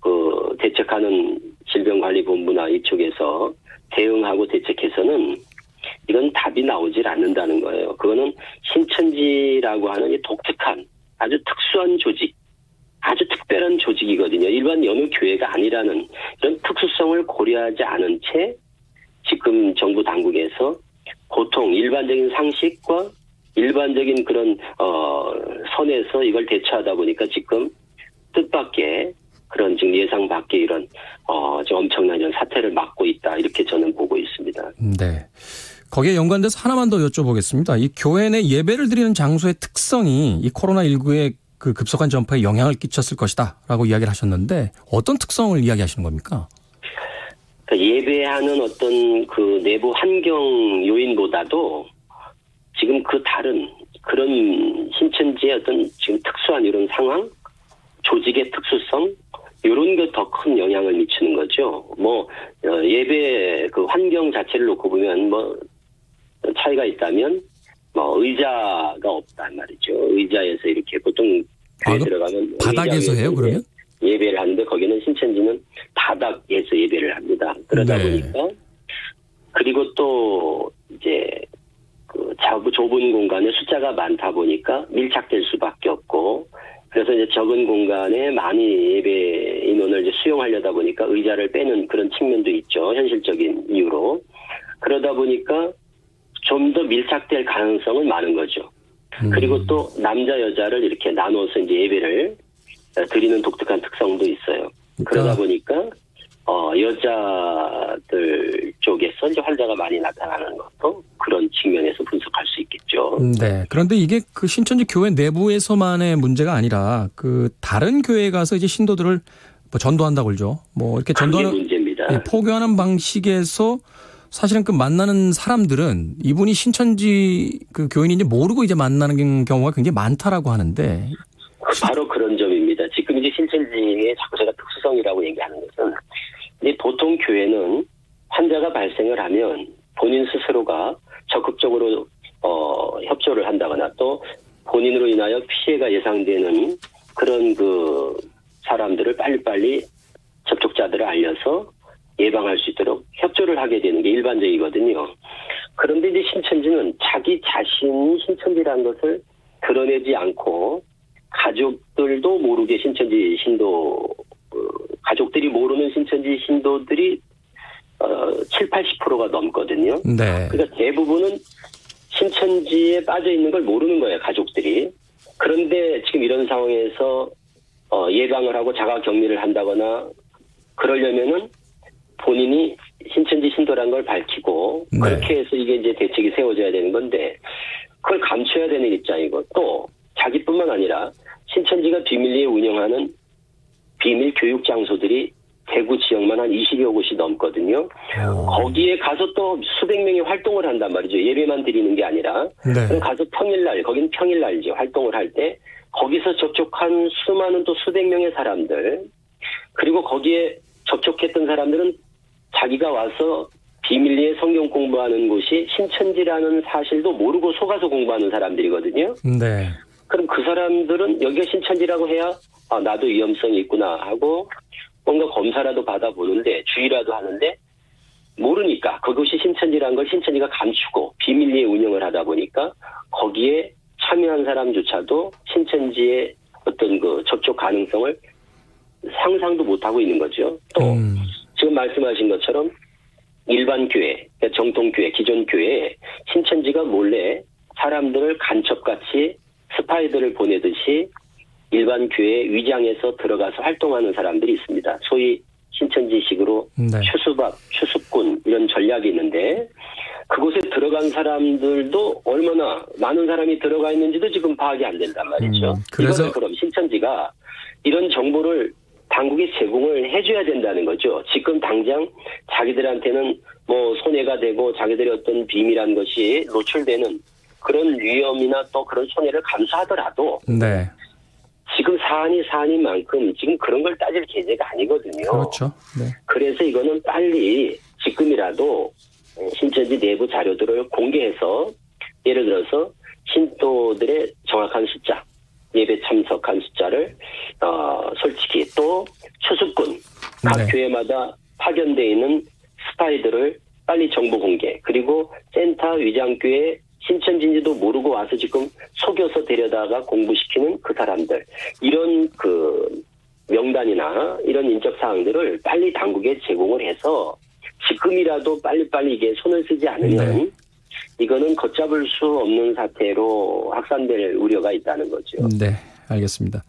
그 대책하는 질병관리본부나 이쪽에서 대응하고 대책해서는 이건 답이 나오질 않는다는 거예요. 그거는 신천지라고 하는 이 독특한 아주 특수한 조직, 아주 특별한 조직이거든요. 일반 여느 교회가 아니라는 이런 특수성을 고려하지 않은 채 지금 정부 당국에서 보통 일반적인 상식과 일반적인 그런 선에서 이걸 대처하다 보니까 지금 뜻밖의 그런 지금 예상 밖의 이런 좀 엄청난 이런 사태를 막고 있다 이렇게 저는 보고 있습니다. 네. 거기에 연관돼서 하나만 더 여쭤보겠습니다. 이 교회 내 예배를 드리는 장소의 특성이 이 코로나19의 그 급속한 전파에 영향을 끼쳤을 것이다라고 이야기를 하셨는데 어떤 특성을 이야기하시는 겁니까? 예배하는 어떤 그 내부 환경 요인보다도 지금 그 다른 그런 신천지의 어떤 지금 특수한 이런 상황, 조직의 특수성, 이런 게 더 큰 영향을 미치는 거죠. 예배 그 환경 자체를 놓고 보면 차이가 있다면 의자가 없단 말이죠. 의자에서 이렇게 보통 교회 들어가면 바닥에서 해요, 그러면? 예배를 하는데 거기는 신천지는 바닥에서 예배를 합니다. 그러다 보니까 그리고 또 이제 그 좁은 공간에 숫자가 많다 보니까 밀착될 수밖에 없고 그래서 이제 적은 공간에 많이 예배 인원을 이제 수용하려다 보니까 의자를 빼는 그런 측면도 있죠. 현실적인 이유로. 그러다 보니까 좀 더 밀착될 가능성은 많은 거죠. 그리고 또 남자 여자를 이렇게 나눠서 이제 예배를 드리는 독특한 특성도 있어요. 그러다 보니까 여자들 쪽에서 이제 환자가 많이 나타나는 것도 그런 측면에서 분석할 수 있겠죠. 네. 그런데 이게 그 신천지 교회 내부에서만의 문제가 아니라 그 다른 교회에 가서 이제 신도들을 전도한다고 그러죠. 이렇게 전도하는 문제입니다. 포교하는 방식에서 사실은 그 만나는 사람들은 이분이 신천지 그 교인인지 모르고 이제 만나는 경우가 굉장히 많다라고 하는데 바로 그런 점입니다. 지금 이제 신천지의 자꾸 제가 특수성이라고 얘기하는 것은 이제 보통 교회는 환자가 발생을 하면 본인 스스로가 적극적으로 협조를 한다거나 또 본인으로 인하여 피해가 예상되는 그런 그 사람들을 빨리빨리 접촉자들을 알려서 예방할 수 있도록 협조를 하게 되는 게 일반적이거든요. 그런데 이제 신천지는 자기 자신이 신천지라는 것을 드러내지 않고 가족들도 모르게 신천지 신도, 가족들이 모르는 신천지 신도들이 70-80%가 넘거든요. 네. 그러니까 대부분은 신천지에 빠져 있는 걸 모르는 거예요, 가족들이. 그런데 지금 이런 상황에서 예방을 하고 자가 격리를 한다거나 그러려면은 본인이 신천지 신도라는 걸 밝히고 네. 그렇게 해서 이게 이제 대책이 세워져야 되는 건데 그걸 감춰야 되는 입장이고 또 자기뿐만 아니라 신천지가 비밀리에 운영하는 비밀 교육 장소들이 대구 지역만 한 20여 곳이 넘거든요. 거기에 가서 또 수백 명이 활동을 한단 말이죠. 예배만 드리는 게 아니라. 네. 그럼 가서 평일날, 거긴 평일날이죠. 활동을 할 때 거기서 접촉한 수많은 또 수백 명의 사람들 그리고 거기에 접촉했던 사람들은 자기가 와서 비밀리에 성경 공부하는 곳이 신천지라는 사실도 모르고 속아서 공부하는 사람들이거든요. 네. 그럼 그 사람들은 여기가 신천지라고 해야 나도 위험성이 있구나 하고 뭔가 검사라도 받아보는데 주의라도 하는데 모르니까 그것이 신천지라는 걸 신천지가 감추고 비밀리에 운영을 하다 보니까 거기에 참여한 사람조차도 신천지의 어떤 그 접촉 가능성을 상상도 못하고 있는 거죠. 또 지금 말씀하신 것처럼 일반 교회, 정통교회, 기존 교회에 신천지가 몰래 사람들을 간첩같이 스파이들을 보내듯이 일반 교회 위장에서 들어가서 활동하는 사람들이 있습니다. 소위 신천지식으로 네. 추수밥, 추수꾼 이런 전략이 있는데 그곳에 들어간 사람들도 얼마나 많은 사람이 들어가 있는지도 지금 파악이 안 된단 말이죠. 그래서 그럼 신천지가 이런 정보를 당국이 제공을 해줘야 된다는 거죠. 지금 당장 자기들한테는 손해가 되고 자기들의 어떤 비밀한 것이 노출되는 그런 위험이나 또 그런 손해를 감수하더라도 네. 지금 사안인 만큼 지금 그런 걸 따질 계제가 아니거든요. 그렇죠. 네. 그래서 이거는 빨리 지금이라도 신천지 내부 자료들을 공개해서 예를 들어서 신도들의 정확한 숫자, 예배 참석한 숫자를 솔직히 또 추수꾼, 각 네. 교회마다 파견되어 있는 스파이들을 빨리 정보 공개 그리고 센터 위장교회 신천지인지도 모르고 와서 지금 속여서 데려다가 공부시키는 그 사람들 이런 그 명단이나 이런 인적 사항들을 빨리 당국에 제공을 해서 지금이라도 빨리빨리 이게 손을 쓰지 않으면 네. 이거는 걷잡을 수 없는 사태로 확산될 우려가 있다는 거죠. 네, 알겠습니다.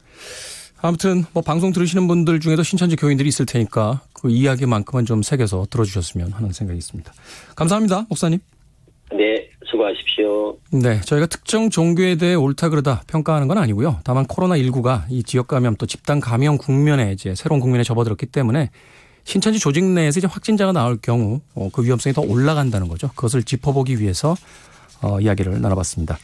아무튼 방송 들으시는 분들 중에도 신천지 교인들이 있을 테니까 그 이야기만큼은 좀 새겨서 들어주셨으면 하는 생각이 있습니다. 감사합니다, 목사님. 네, 수고 수고하십시오. 네, 저희가 특정 종교에 대해 옳다 그르다 평가하는 건 아니고요. 다만 코로나19가 이 지역 감염 또 집단 감염 국면에 이제 새로운 국면에 접어들었기 때문에 신천지 조직 내에서 이제 확진자가 나올 경우 그 위험성이 더 올라간다는 거죠. 그것을 짚어보기 위해서 이야기를 나눠봤습니다.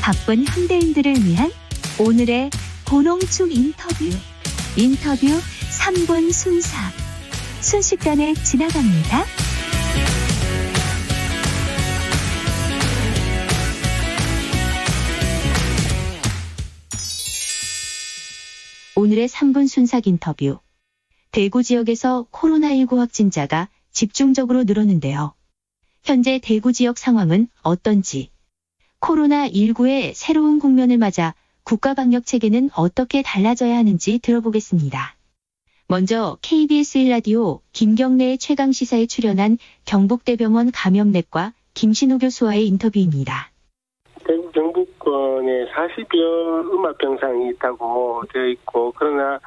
바쁜 현대인들을 위한 오늘의 고농축 인터뷰 3분 순삭 순식간에 지나갑니다. 오늘의 3분 순삭 인터뷰. 대구 지역에서 코로나19 확진자가 집중적으로 늘었는데요. 현재 대구 지역 상황은 어떤지, 코로나19의 새로운 국면을 맞아 국가방역체계는 어떻게 달라져야 하는지 들어보겠습니다. 먼저 KBS 1라디오 김경래의 최강시사에 출연한 경북대병원 감염내과 김신우 교수와의 인터뷰입니다. 대구 경북권에 40여 음압병상이 있다고 되어 있고, 그러나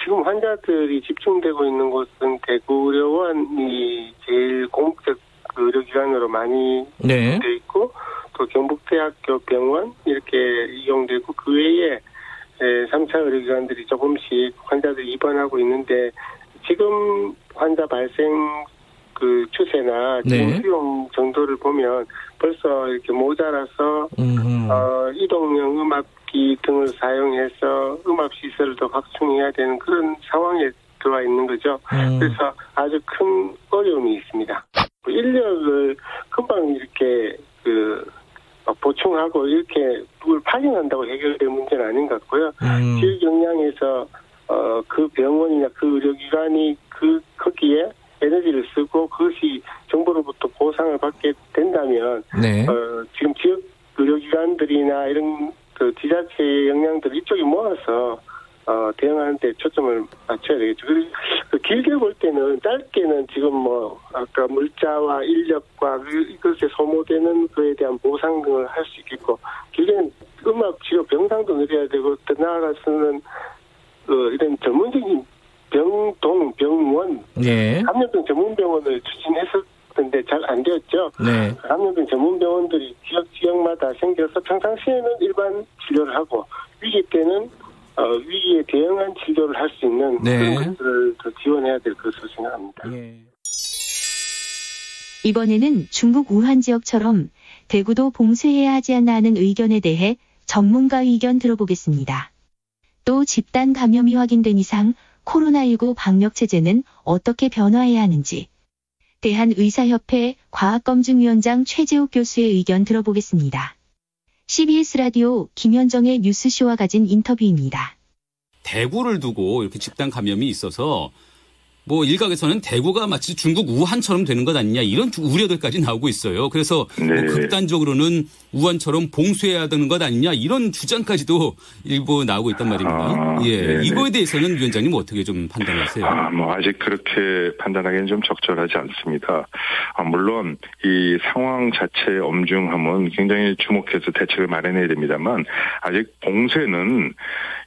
지금 환자들이 집중되고 있는 곳은 대구의료원이 제일 공적 의료기관으로 많이 되어 있고, 또 경북대학교 병원 이렇게 이용되고, 그 외에 3차 의료기관들이 조금씩 환자들이 입원하고 있는데, 지금 환자 발생 추세나 지금 수용 정도를 보면 벌써 이렇게 모자라서 이동형 음압기 등을 사용해서 음압 시설을 더 확충해야 되는 그런 상황에 들어와 있는 거죠. 그래서 아주 큰 어려움이 있습니다. 인력을 금방 이렇게 보충하고 이렇게 누굴 파견한다고 해결될 문제는 아닌 것 같고요. 지역 역량에서 그 병원이나 그 의료기관이 거기에 에너지를 쓰고 그것이 정부로부터 보상을 받게 된다면 지금 지역 의료기관들이나 이런 지자체의 역량들 이쪽에 모아서 대응하는 데 초점을 맞춰야 되겠죠. 길게 볼 때는, 짧게는 지금 아까 물자와 인력과 이것에 소모되는 그에 대한 보상 등을 할 수 있겠고, 길게는 음압 치료 병상도 늘려야 되고, 더 나아가서는 이런 전문적인 병원, 감염병 전문병원을 추진했었는데 잘 안 되었죠. 감염병 전문병원들이 지역마다 생겨서 평상시에는 일반 치료를 하고, 위기 때는 위기에 대응한 치료를 할 수 있는 그런 것들을 더 지원해야 될 것으로 생각합니다. 이번에는 중국 우한 지역처럼 대구도 봉쇄해야 하지 않나 하는 의견에 대해 전문가 의견 들어보겠습니다. 또 집단 감염이 확인된 이상 코로나19 방역체제는 어떻게 변화해야 하는지, 대한의사협회 과학검증위원장 최재욱 교수의 의견 들어보겠습니다. CBS 라디오 김현정의 뉴스쇼와 가진 인터뷰입니다. 대구를 두고 이렇게 집단 감염이 있어서 일각에서는 대구가 마치 중국 우한처럼 되는 것 아니냐 이런 우려들까지 나오고 있어요. 그래서 극단적으로는 우한처럼 봉쇄해야 되는 것 아니냐 이런 주장까지도 일부 나오고 있단 말입니다. 이거에 대해서는 위원장님 어떻게 좀 판단하세요? 아직 그렇게 판단하기는 좀 적절하지 않습니다. 물론 이 상황 자체의 엄중함은 굉장히 주목해서 대책을 마련해야 됩니다만, 아직 봉쇄는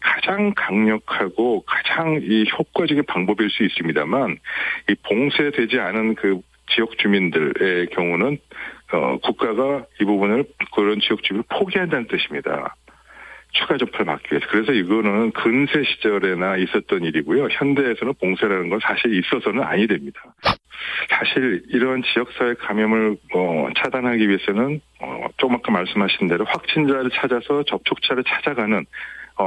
가장 강력하고 가장 이 효과적인 방법일 수 있습니다만, 이 봉쇄되지 않은 그 지역 주민들의 경우는 국가가 이 부분을, 그런 지역 주민을 포기한다는 뜻입니다. 추가 접촉을 막기 위해서. 그래서 이거는 근세 시절에나 있었던 일이고요. 현대에서는 봉쇄라는 건 사실 있어서는 아니 됩니다. 사실 이런 지역사회 감염을 차단하기 위해서는 조금 아까 말씀하신 대로 확진자를 찾아서 접촉자를 찾아가는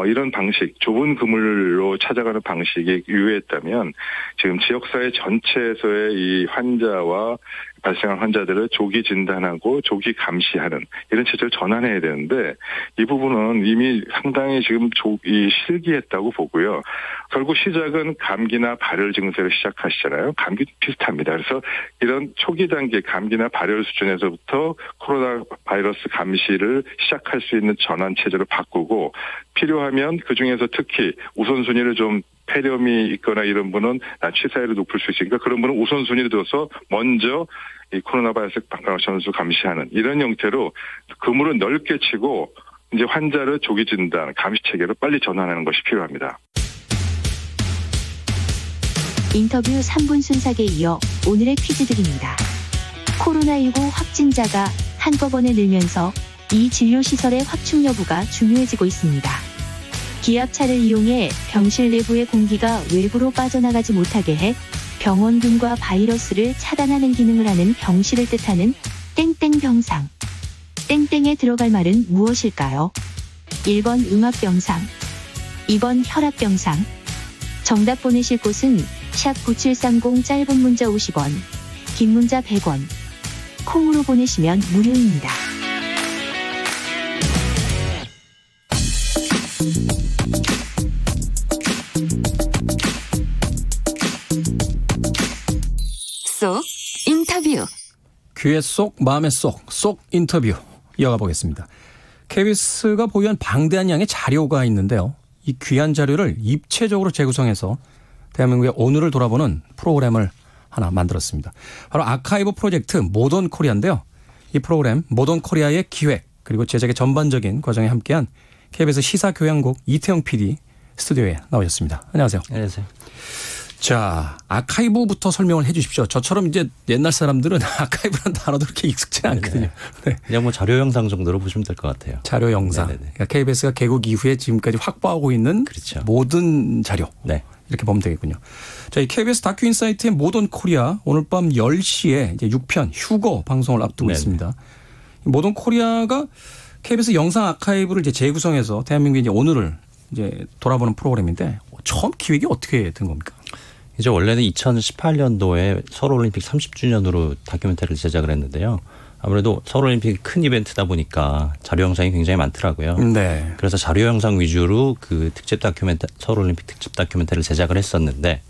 이런 방식, 좁은 그물로 찾아가는 방식이 유효했다면 지금 지역사회 전체에서의 이 환자와 발생한 환자들을 조기 진단하고 조기 감시하는 이런 체제를 전환해야 되는데, 이 부분은 이미 상당히 지금 실기했다고 보고요. 결국 시작은 감기나 발열 증세로 시작하시잖아요. 감기 비슷합니다. 그래서 이런 초기 단계 감기나 발열 수준에서부터 코로나 바이러스 감시를 시작할 수 있는 전환 체제로 바꾸고, 필요하면 그중에서 특히 우선순위를 좀 폐렴이 있거나 이런 분은 치사율이 높을 수 있으니까 그런 분은 우선순위를 둬서 먼저 이 코로나 바이러스 전수 감시하는 이런 형태로 그물을 넓게 치고 이제 환자를 조기 진단, 감시 체계로 빨리 전환하는 것이 필요합니다. 인터뷰 3분 순삭에 이어 오늘의 퀴즈 드립니다. 코로나19 확진자가 한꺼번에 늘면서 이 진료시설의 확충 여부가 중요해지고 있습니다. 기압차를 이용해 병실 내부의 공기가 외부로 빠져나가지 못하게 해 병원균과 바이러스를 차단하는 기능을 하는 병실을 뜻하는 땡땡병상. 땡땡에 들어갈 말은 무엇일까요? 1번 음압병상, 2번 혈압병상. 정답 보내실 곳은 샵9730 짧은 문자 50원, 긴 문자 100원. 콩으로 보내시면 무료입니다. 쏙 인터뷰. 귀의 쏙 마음의 쏙 인터뷰 이어가 보겠습니다. KBS가 보유한 방대한 양의 자료가 있는데요. 이 귀한 자료를 입체적으로 재구성해서 대한민국의 오늘을 돌아보는 프로그램을 하나 만들었습니다. 바로 아카이브 프로젝트 모던 코리아인데요. 이 프로그램 모던 코리아의 기획 그리고 제작의 전반적인 과정에 함께한 KBS 시사교양국 이태영 PD 스튜디오에 나오셨습니다. 안녕하세요. 안녕하세요. 자, 아카이브부터 설명을 해 주십시오. 저처럼 이제 옛날 사람들은 아카이브라는 단어도 그렇게 익숙지 않거든요. 네. 그냥 뭐 자료 영상 정도로 보시면 될 것 같아요. 자료 영상. 그러니까 KBS가 개국 이후에 지금까지 확보하고 있는 그렇죠. 모든 자료. 네. 이렇게 보면 되겠군요. 자, 이 KBS 다큐 인사이트의 모던 코리아 오늘 밤 10시에 이제 6편 휴거 방송을 앞두고 네네. 있습니다. 모던 코리아가 KBS 영상 아카이브를 이제 재구성해서 대한민국의 이제 오늘을 이제 돌아보는 프로그램인데 처음 기획이 어떻게 된 겁니까? 이제 원래는 2018년도에 서울올림픽 30주년으로 다큐멘터리를 제작을 했는데요. 아무래도 서울올림픽이 큰 이벤트다 보니까 자료 영상이 굉장히 많더라고요. 네. 그래서 자료 영상 위주로 그 서울올림픽 특집 다큐멘터리를 제작을 했었는데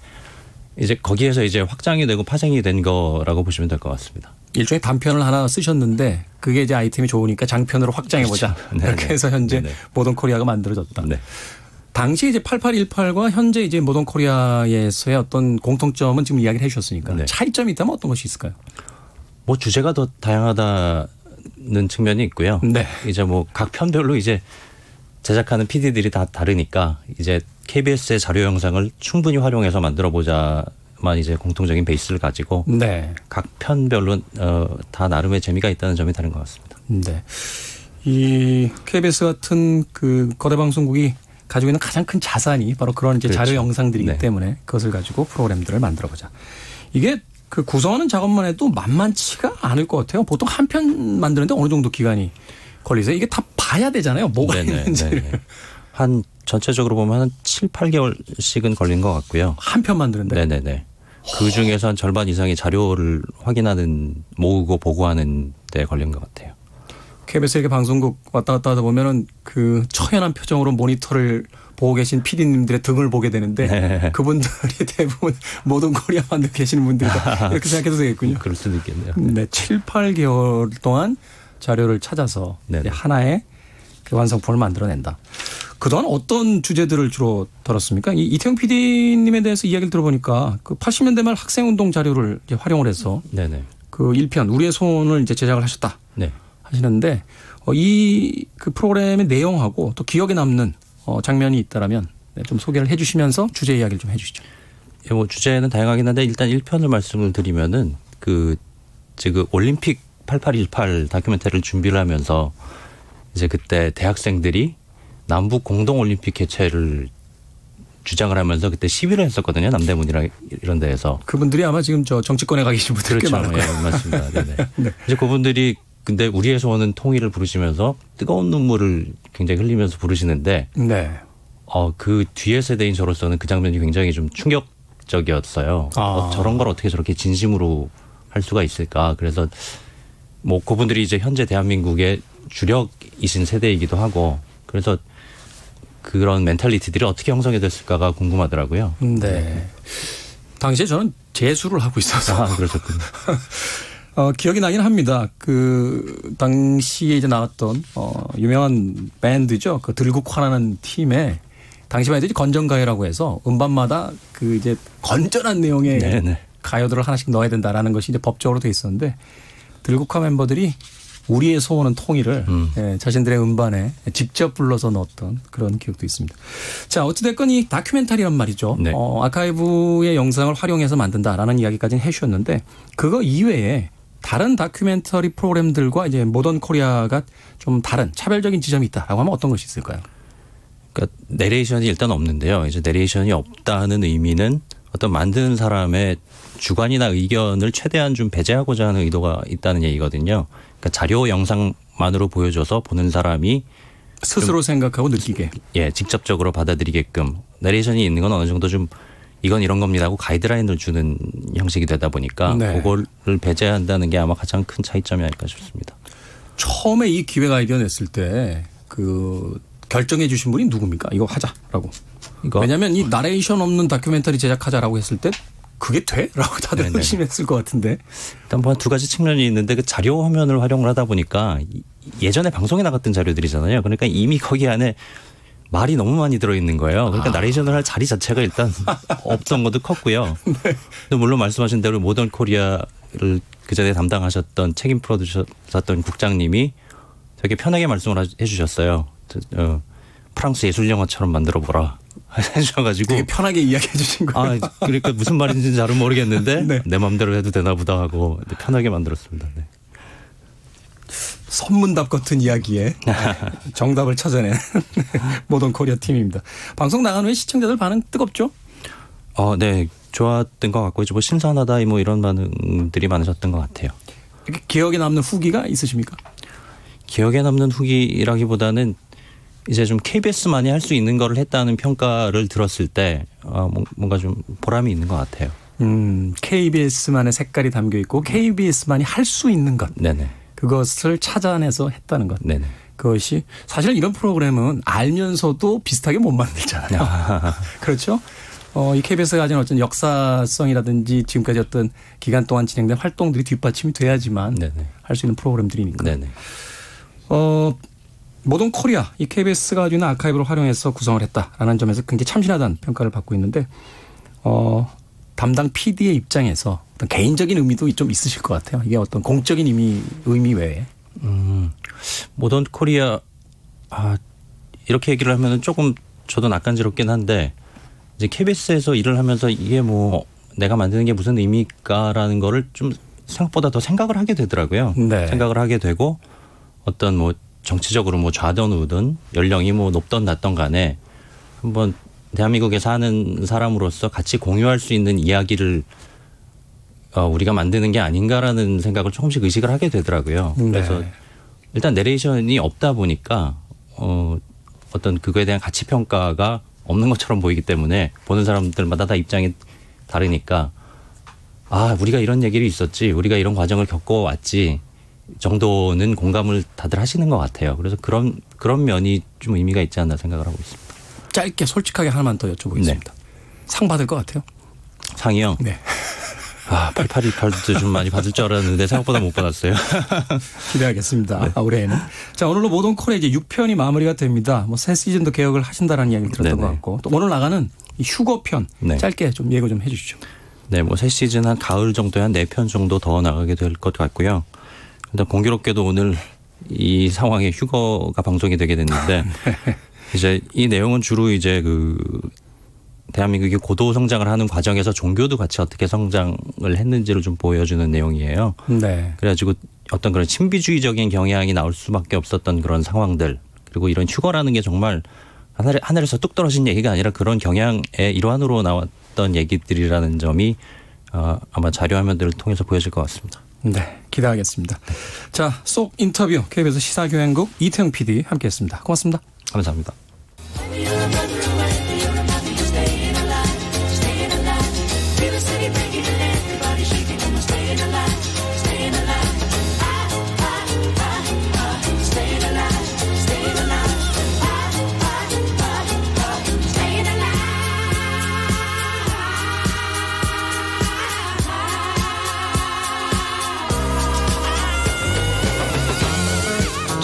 이제 거기에서 이제 확장이 되고 파생이 된 거라고 보시면 될 것 같습니다. 일종의 단편을 하나 쓰셨는데 그게 이제 아이템이 좋으니까 장편으로 확장해보자. 그렇죠. 이렇게 해서 현재 모던 코리아가 만들어졌다. 네. 당시 이제 8818과 현재 이제 모던 코리아에서의 어떤 공통점은 지금 이야기를 해 주셨으니까 네. 차이점이 있다면 어떤 것이 있을까요? 뭐 주제가 더 다양하다는 측면이 있고요. 네. 이제 뭐 각 편별로 이제 제작하는 PD들이 다 다르니까 이제 KBS의 자료 영상을 충분히 활용해서 만들어 보자만 이제 공통적인 베이스를 가지고 네. 각 편별로 다 나름의 재미가 있다는 점이 다른 것 같습니다. 네. 이 KBS 같은 그 거대 방송국이 가지고 있는 가장 큰 자산이 바로 그런 이제 그렇죠. 자료 영상들이기 네. 때문에 그것을 가지고 프로그램들을 만들어 보자. 이게 그 구성하는 작업만 해도 만만치가 않을 것 같아요. 보통 한 편 만드는데 어느 정도 기간이 걸리세요? 이게 다 봐야 되잖아요. 뭐가 네네, 있는지를. 네네. 한 전체적으로 보면 한 7, 8개월씩은 걸린 것 같고요. 한 편 만드는데? 네네네. 그 중에서 한 절반 이상의 자료를 확인하는, 모으고 보고하는 데 걸린 것 같아요. KBS 이렇게 방송국 왔다 갔다 하다 보면은 그 처연한 표정으로 모니터를 보고 계신 PD님들의 등을 보게 되는데 네. 그분들이 대부분 모던 코리아 만들고 계시는 분들이다. 이렇게 생각해도 되겠군요. 그럴 수도 있겠네요. 네, 7, 8개월 동안 자료를 찾아서 하나의 그 완성품을 만들어낸다. 그동안 어떤 주제들을 주로 다뤘습니까? 이태영 PD님에 대해서 이야기를 들어보니까 그 80년대 말 학생운동 자료를 이제 활용을 해서 네네. 그 1편 우리의 손을 이제 제작을 하셨다. 네. 하시는데 이 그 프로그램의 내용하고 또 기억에 남는 장면이 있다라면 좀 소개를 해 주시면서 주제 이야기를 좀 해 주시죠. 예, 뭐 주제는 다양하긴 한데 일단 1편을 말씀을 드리면은 지금 올림픽 8818 다큐멘터리를 준비를 하면서 이제 그때 대학생들이 남북 공동 올림픽 개최를 주장을 하면서 그때 시위를 했었거든요. 남대문이랑 이런 데에서. 그분들이 아마 지금 저 정치권에 가 계신 분들 꽤 많을 거예요. 네, 맞습니다. 네네. 네. 이제 그분들이 근데 우리의 소원은 통일을 부르시면서 뜨거운 눈물을 굉장히 흘리면서 부르시는데 네. 그 뒤에 세대인 저로서는 그 장면이 굉장히 좀 충격적이었어요. 저런 걸 어떻게 저렇게 진심으로 할 수가 있을까. 그래서 뭐 그분들이 이제 현재 대한민국의 주력이신 세대이기도 하고 그래서 그런 멘탈리티들이 어떻게 형성이 됐을까가 궁금하더라고요. 네. 당시에 저는 재수를 하고 있어서. 그러셨군요. 기억이 나긴 합니다. 그 당시에 이제 나왔던 유명한 밴드죠. 그 들국화라는 팀에 당시만 해도 건전가요라고 해서 음반마다 그 이제 건전한 내용의 네네. 가요들을 하나씩 넣어야 된다라는 것이 이제 법적으로 돼 있었는데 들국화 멤버들이 우리의 소원은 통일을 자신들의 음반에 직접 불러서 넣었던 그런 기억도 있습니다. 자, 어찌됐건 이 다큐멘터리란 말이죠. 네. 아카이브의 영상을 활용해서 만든다라는 이야기까지는 해주셨는데 그거 이외에 다른 다큐멘터리 프로그램들과 이제 모던 코리아가 좀 다른 차별적인 지점이 있다라고 하면 어떤 것이 있을까요? 그러니까 내레이션이 일단 없는데요. 이제 내레이션이 없다는 의미는 어떤 만드는 사람의 주관이나 의견을 최대한 좀 배제하고자 하는 의도가 있다는 얘기거든요. 그러니까 자료 영상만으로 보여줘서 보는 사람이 스스로 생각하고 느끼게. 예, 직접적으로 받아들이게끔. 내레이션이 있는 건 어느 정도 좀 이건 이런 겁니다 하고 가이드라인을 주는 형식이 되다 보니까 네. 그거를 배제한다는 게 아마 가장 큰 차이점이 아닐까 싶습니다. 처음에 이 기획 아이디어 냈을 때 그 결정해 주신 분이 누굽니까? 이거 하자라고. 왜냐하면 이 나레이션 없는 다큐멘터리 제작하자라고 했을 때 그게 돼? 라고 다들 의심했을 것 같은데. 일단 뭐 두 가지 측면이 있는데 그 자료 화면을 활용을 하다 보니까 예전에 방송에 나갔던 자료들이잖아요. 그러니까 이미 거기 안에 말이 너무 많이 들어있는 거예요. 그러니까 나레이션을 할 자리 자체가 일단 없던 것도 컸고요. 네. 물론 말씀하신 대로 모던 코리아를 그전에 담당하셨던 책임 프로듀서였던 국장님이 되게 편하게 말씀을 해주셨어요. 프랑스 예술 영화처럼 만들어보라 해주셔가지고 되게 편하게 이야기해 주신 거예요. 그러니까 무슨 말인지는 잘은 모르겠는데 네. 내 마음대로 해도 되나 보다 하고 편하게 만들었습니다. 네. 선문답 같은 이야기에 정답을 찾아낸 모던 코리아 팀입니다. 방송 나간 후에 시청자들 반응 뜨겁죠? 네. 좋았던 것 같고 뭐 신선하다 뭐 이런 반응들이 많으셨던 것 같아요. 기억에 남는 후기가 있으십니까? 기억에 남는 후기라기보다는 이제 좀 KBS만이 할 수 있는 거를 했다는 평가를 들었을 때 뭔가 좀 보람이 있는 것 같아요. KBS만의 색깔이 담겨 있고 KBS만이 할 수 있는 것. 네네. 그것을 찾아내서 했다는 것. 네네. 그것이 사실 이런 프로그램은 알면서도 비슷하게 못 만들잖아요. 그렇죠? 이 KBS가 가진 어떤 역사성이라든지 지금까지 어떤 기간 동안 진행된 활동들이 뒷받침이 돼야지만 할 수 있는 프로그램들이니까. 네네. 모던 코리아, 이 KBS가 가지고 있는 아카이브를 활용해서 구성을 했다라는 점에서 굉장히 참신하다는 평가를 받고 있는데, 담당 PD의 입장에서 어떤 개인적인 의미도 좀 있으실 것 같아요. 이게 어떤 공적인 의미 외에. 모던 코리아, 이렇게 얘기를 하면은 조금 저도 낯간지럽긴 한데, 이제 KBS에서 일을 하면서 이게 뭐 내가 만드는 게 무슨 의미일까라는 거를 좀 생각보다 더 생각을 하게 되더라고요. 네. 생각을 하게 되고 어떤 뭐 정치적으로 뭐 좌든 우든 연령이 뭐 높던 낮던 간에 한번 대한민국에 사는 사람으로서 같이 공유할 수 있는 이야기를 우리가 만드는 게 아닌가라는 생각을 조금씩 의식을 하게 되더라고요. 그래서 일단 내레이션이 없다 보니까 어떤 그거에 대한 가치 평가가 없는 것처럼 보이기 때문에 보는 사람들마다 다 입장이 다르니까 우리가 이런 얘기를 있었지, 우리가 이런 과정을 겪어왔지 정도는 공감을 다들 하시는 것 같아요. 그래서 그런 면이 좀 의미가 있지 않나 생각을 하고 있습니다. 짧게 솔직하게 하나만 더 여쭤보겠습니다. 네. 상 받을 것 같아요? 상이요? 네. 8828도 좀 많이 받을 줄 알았는데 생각보다 못 받았어요. 기대하겠습니다. 네. 올해에는. 자, 오늘로 모던 코리아 이제 6편이 마무리가 됩니다. 뭐 새 시즌도 개혁을 하신다라는 이야기를 들었던 것 같고 또 오늘 나가는 이 휴거편 짧게 좀 예고 좀 해 주시죠. 네, 뭐 새 시즌 한 가을 정도에 한 4편 정도 더 나가게 될 것 같고요. 일단 공교롭게도 오늘 이 상황에 휴거가 방송이 되게 됐는데 이제 이 내용은 주로 이제 대한민국이 고도 성장을 하는 과정에서 종교도 같이 어떻게 성장을 했는지를 좀 보여주는 내용이에요. 네. 그래가지고 어떤 그런 신비주의적인 경향이 나올 수밖에 없었던 그런 상황들, 그리고 이런 휴거라는 게 정말 하늘에서 뚝 떨어진 얘기가 아니라 그런 경향의 일환으로 나왔던 얘기들이라는 점이 아마 자료 화면들을 통해서 보여질 것 같습니다. 네, 기대하겠습니다. 자, 속 인터뷰 KBS 시사교양국 이태영 PD 함께했습니다. 고맙습니다. 감사합니다.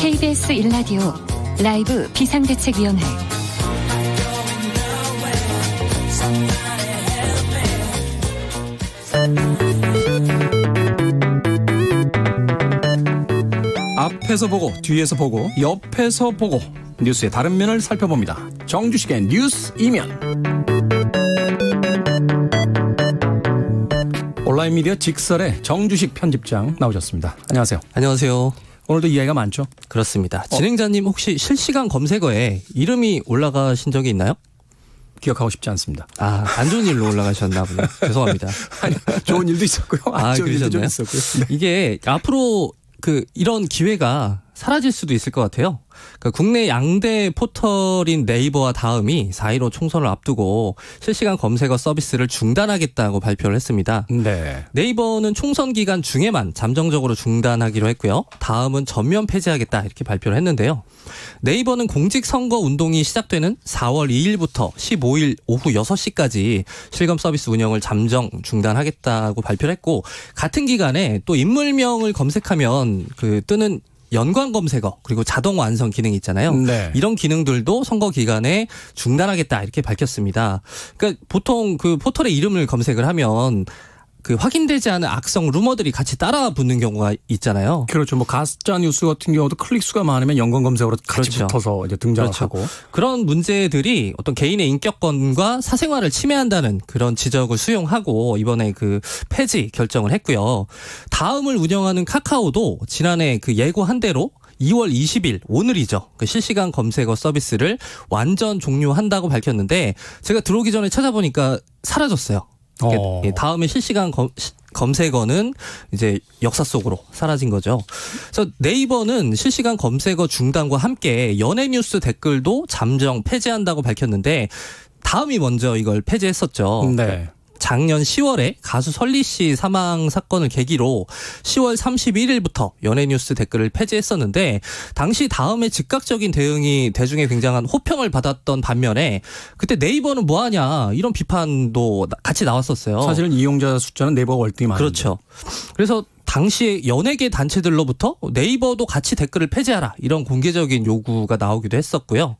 KBS 1라디오 라이브 비상대책위원회 앞에서 보고 뒤에서 보고 옆에서 보고 뉴스의 다른 면을 살펴봅니다. 정주식의 뉴스 이면. 온라인 미디어 직설의 정주식 편집장 나오셨습니다. 안녕하세요. 안녕하세요. 오늘도 이야기가 많죠? 그렇습니다. 진행자님 혹시 실시간 검색어에 이름이 올라가신 적이 있나요? 기억하고 싶지 않습니다. 안 좋은 일로 올라가셨나 보네요. 죄송합니다. 아니, 좋은 일도 있었고요. 안 좋은 일도 좀 있었고요. 네. 이게 앞으로 이런 기회가 사라질 수도 있을 것 같아요. 그러니까 국내 양대 포털인 네이버와 다음이 4.15 총선을 앞두고 실시간 검색어 서비스를 중단하겠다고 발표를 했습니다. 네. 네이버는 총선 기간 중에만 잠정적으로 중단하기로 했고요. 다음은 전면 폐지하겠다 이렇게 발표를 했는데요. 네이버는 공직선거 운동이 시작되는 4월 2일부터 15일 오후 6시까지 실검 서비스 운영을 잠정 중단하겠다고 발표를 했고, 같은 기간에 또 인물명을 검색하면 뜨는 연관 검색어 그리고 자동 완성 기능이 있잖아요. 네. 이런 기능들도 선거 기간에 중단하겠다 이렇게 밝혔습니다. 그러니까 보통 포털에 이름을 검색을 하면 확인되지 않은 악성 루머들이 같이 따라 붙는 경우가 있잖아요. 그렇죠. 가짜 뉴스 같은 경우도 클릭 수가 많으면 연관 검색어로 같이 그렇죠. 붙어서 이제 등장하고. 그렇죠. 그런 문제들이 어떤 개인의 인격권과 사생활을 침해한다는 그런 지적을 수용하고 이번에 폐지 결정을 했고요. 다음을 운영하는 카카오도 지난해 예고한 대로 2월 20일 오늘이죠. 실시간 검색어 서비스를 완전 종료한다고 밝혔는데, 제가 들어오기 전에 찾아보니까 사라졌어요. 다음에 실시간 검색어는 이제 역사 속으로 사라진 거죠. 그래서 네이버는 실시간 검색어 중단과 함께 연예 뉴스 댓글도 잠정 폐지한다고 밝혔는데, 다음이 먼저 이걸 폐지했었죠. 네. 작년 10월에 가수 설리 씨 사망 사건을 계기로 10월 31일부터 연예뉴스 댓글을 폐지했었는데, 당시 다음에 즉각적인 대응이 대중의 굉장한 호평을 받았던 반면에 그때 네이버는 뭐하냐 이런 비판도 같이 나왔었어요. 사실은 이용자 숫자는 네이버가 월등히 많은데. 그렇죠. 그래서 당시에 연예계 단체들로부터 네이버도 같이 댓글을 폐지하라 이런 공개적인 요구가 나오기도 했었고요.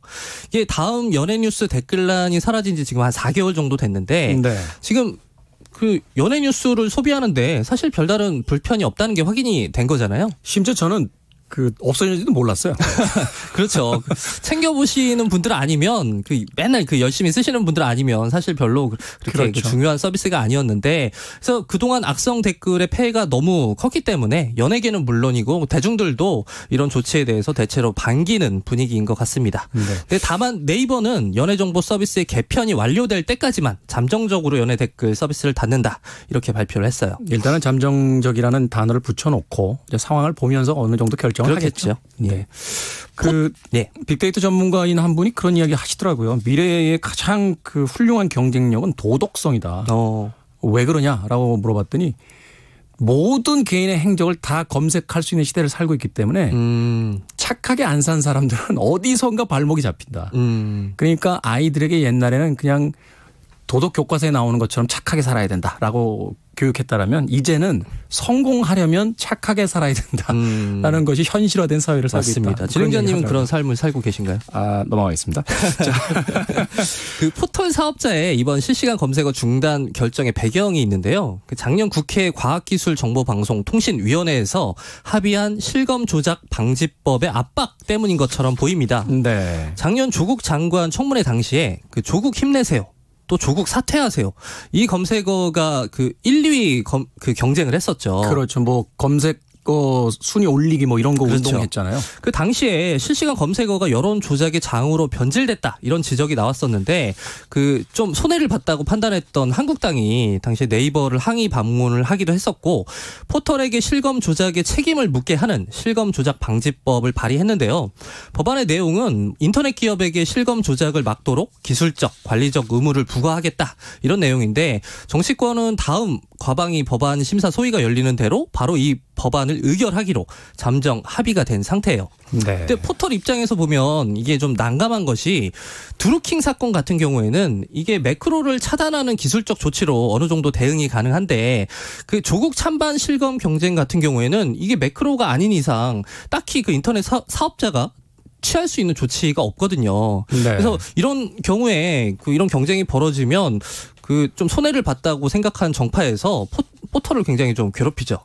이게 다음 연예뉴스 댓글란이 사라진 지 지금 한 4개월 정도 됐는데, 네. 지금 연예뉴스를 소비하는데 사실 별다른 불편이 없다는 게 확인이 된 거잖아요. 심지어 저는 없어졌는지도 몰랐어요. 그렇죠. 챙겨보시는 분들 아니면 맨날 열심히 쓰시는 분들 아니면 사실 별로 그렇게 그렇죠. 중요한 서비스가 아니었는데, 그래서 그동안 악성 댓글의 폐해가 너무 컸기 때문에 연예계는 물론이고 대중들도 이런 조치에 대해서 대체로 반기는 분위기인 것 같습니다. 네. 근데 다만 네이버는 연예정보 서비스의 개편이 완료될 때까지만 잠정적으로 연예 댓글 서비스를 닫는다 이렇게 발표를 했어요. 일단은 잠정적이라는 단어를 붙여놓고 이제 상황을 보면서 어느 정도 결정을 그렇겠죠. 하겠죠. 네. 빅데이터 전문가인 한 분이 그런 이야기 하시더라고요. 미래의 가장 훌륭한 경쟁력은 도덕성이다. 왜 그러냐라고 물어봤더니, 모든 개인의 행적을 다 검색할 수 있는 시대를 살고 있기 때문에 착하게 안 산 사람들은 어디선가 발목이 잡힌다. 그러니까 아이들에게 옛날에는 그냥 도덕 교과서에 나오는 것처럼 착하게 살아야 된다라고 교육했다라면, 이제는 성공하려면 착하게 살아야 된다라는 것이 현실화된 사회를 살고 있다. 맞습니다. 진행자님은 그런 삶을 살고 계신가요? 넘어가겠습니다. 포털 사업자의 이번 실시간 검색어 중단 결정의 배경이 있는데요. 작년 국회 과학기술정보방송통신위원회에서 합의한 실검 조작 방지법의 압박 때문인 것처럼 보입니다. 네. 작년 조국 장관 청문회 당시에 조국 힘내세요, 또 조국 사퇴하세요, 이 검색어가 1, 2위 경쟁을 했었죠. 그렇죠. 검색 순위 올리기 이런 거 그렇죠. 운동했잖아요. 당시에 실시간 검색어가 여론 조작의 장으로 변질됐다 이런 지적이 나왔었는데, 좀 손해를 봤다고 판단했던 한국당이 당시에 네이버를 항의 방문을 하기도 했었고, 포털에게 실검 조작의 책임을 묻게 하는 실검 조작 방지법을 발의했는데요. 법안의 내용은 인터넷 기업에게 실검 조작을 막도록 기술적, 관리적 의무를 부과하겠다 이런 내용인데, 정치권은 다음 과방위 법안 심사 소위가 열리는 대로 바로 이 법안을 의결하기로 잠정 합의가 된 상태예요. 네. 근데 포털 입장에서 보면 이게 좀 난감한 것이, 드루킹 사건 같은 경우에는 이게 매크로를 차단하는 기술적 조치로 어느 정도 대응이 가능한데, 조국 찬반 실검 경쟁 같은 경우에는 이게 매크로가 아닌 이상 딱히 인터넷 사업자가 취할 수 있는 조치가 없거든요. 네. 그래서 이런 경우에 이런 경쟁이 벌어지면 좀 손해를 봤다고 생각한 정파에서 포털을 굉장히 좀 괴롭히죠.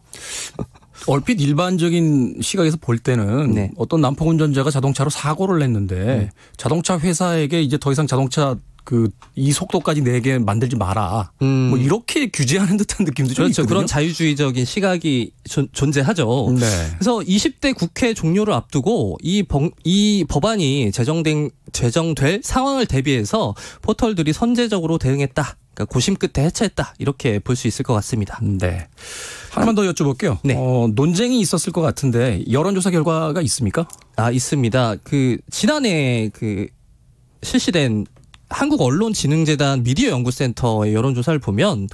얼핏 일반적인 시각에서 볼 때는 네. 어떤 남포 운전자가 자동차로 사고를 냈는데 자동차 회사에게 이제 더 이상 자동차 이 속도까지 내게 만들지 마라. 뭐 이렇게 규제하는 듯한 느낌도 좀 그렇죠. 있거든요. 그런 자유주의적인 시각이 존재하죠. 네. 그래서 20대 국회 종료를 앞두고 이 법안이 제정될 상황을 대비해서 포털들이 선제적으로 대응했다. 그러니까 고심 끝에 해체했다. 이렇게 볼 수 있을 것 같습니다. 네. 하나만 더 여쭤볼게요. 네. 논쟁이 있었을 것 같은데 여론조사 결과가 있습니까? 있습니다. 지난해 실시된 한국언론진흥재단 미디어연구센터의 여론조사를 보면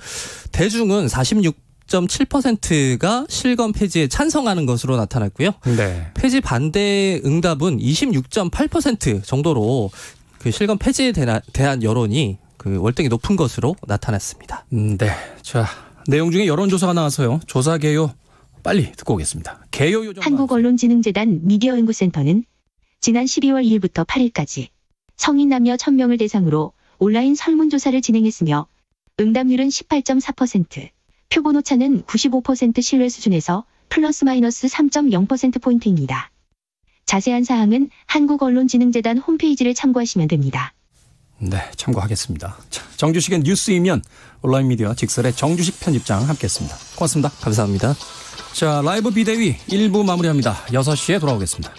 대중은 46.7%가 실검 폐지에 찬성하는 것으로 나타났고요. 네. 폐지 반대 응답은 26.8% 정도로 실검 폐지에 대한 여론이 월등히 높은 것으로 나타났습니다. 네. 자, 내용 중에 여론조사가 나와서요. 조사 개요 빨리 듣고 오겠습니다. 개요 요정. 한국언론진흥재단 미디어연구센터는 지난 12월 2일부터 8일까지 성인 남녀 1000명을 대상으로 온라인 설문조사를 진행했으며 응답률은 18.4%, 표본 오차는 95% 신뢰 수준에서 플러스 마이너스 3.0%포인트입니다. 자세한 사항은 한국언론진흥재단 홈페이지를 참고하시면 됩니다. 네, 참고하겠습니다. 자, 정주식의 뉴스이면 온라인 미디어 직설의 정주식 편집장 함께했습니다. 고맙습니다. 감사합니다. 자, 라이브 비대위 1부 마무리합니다. 6시에 돌아오겠습니다.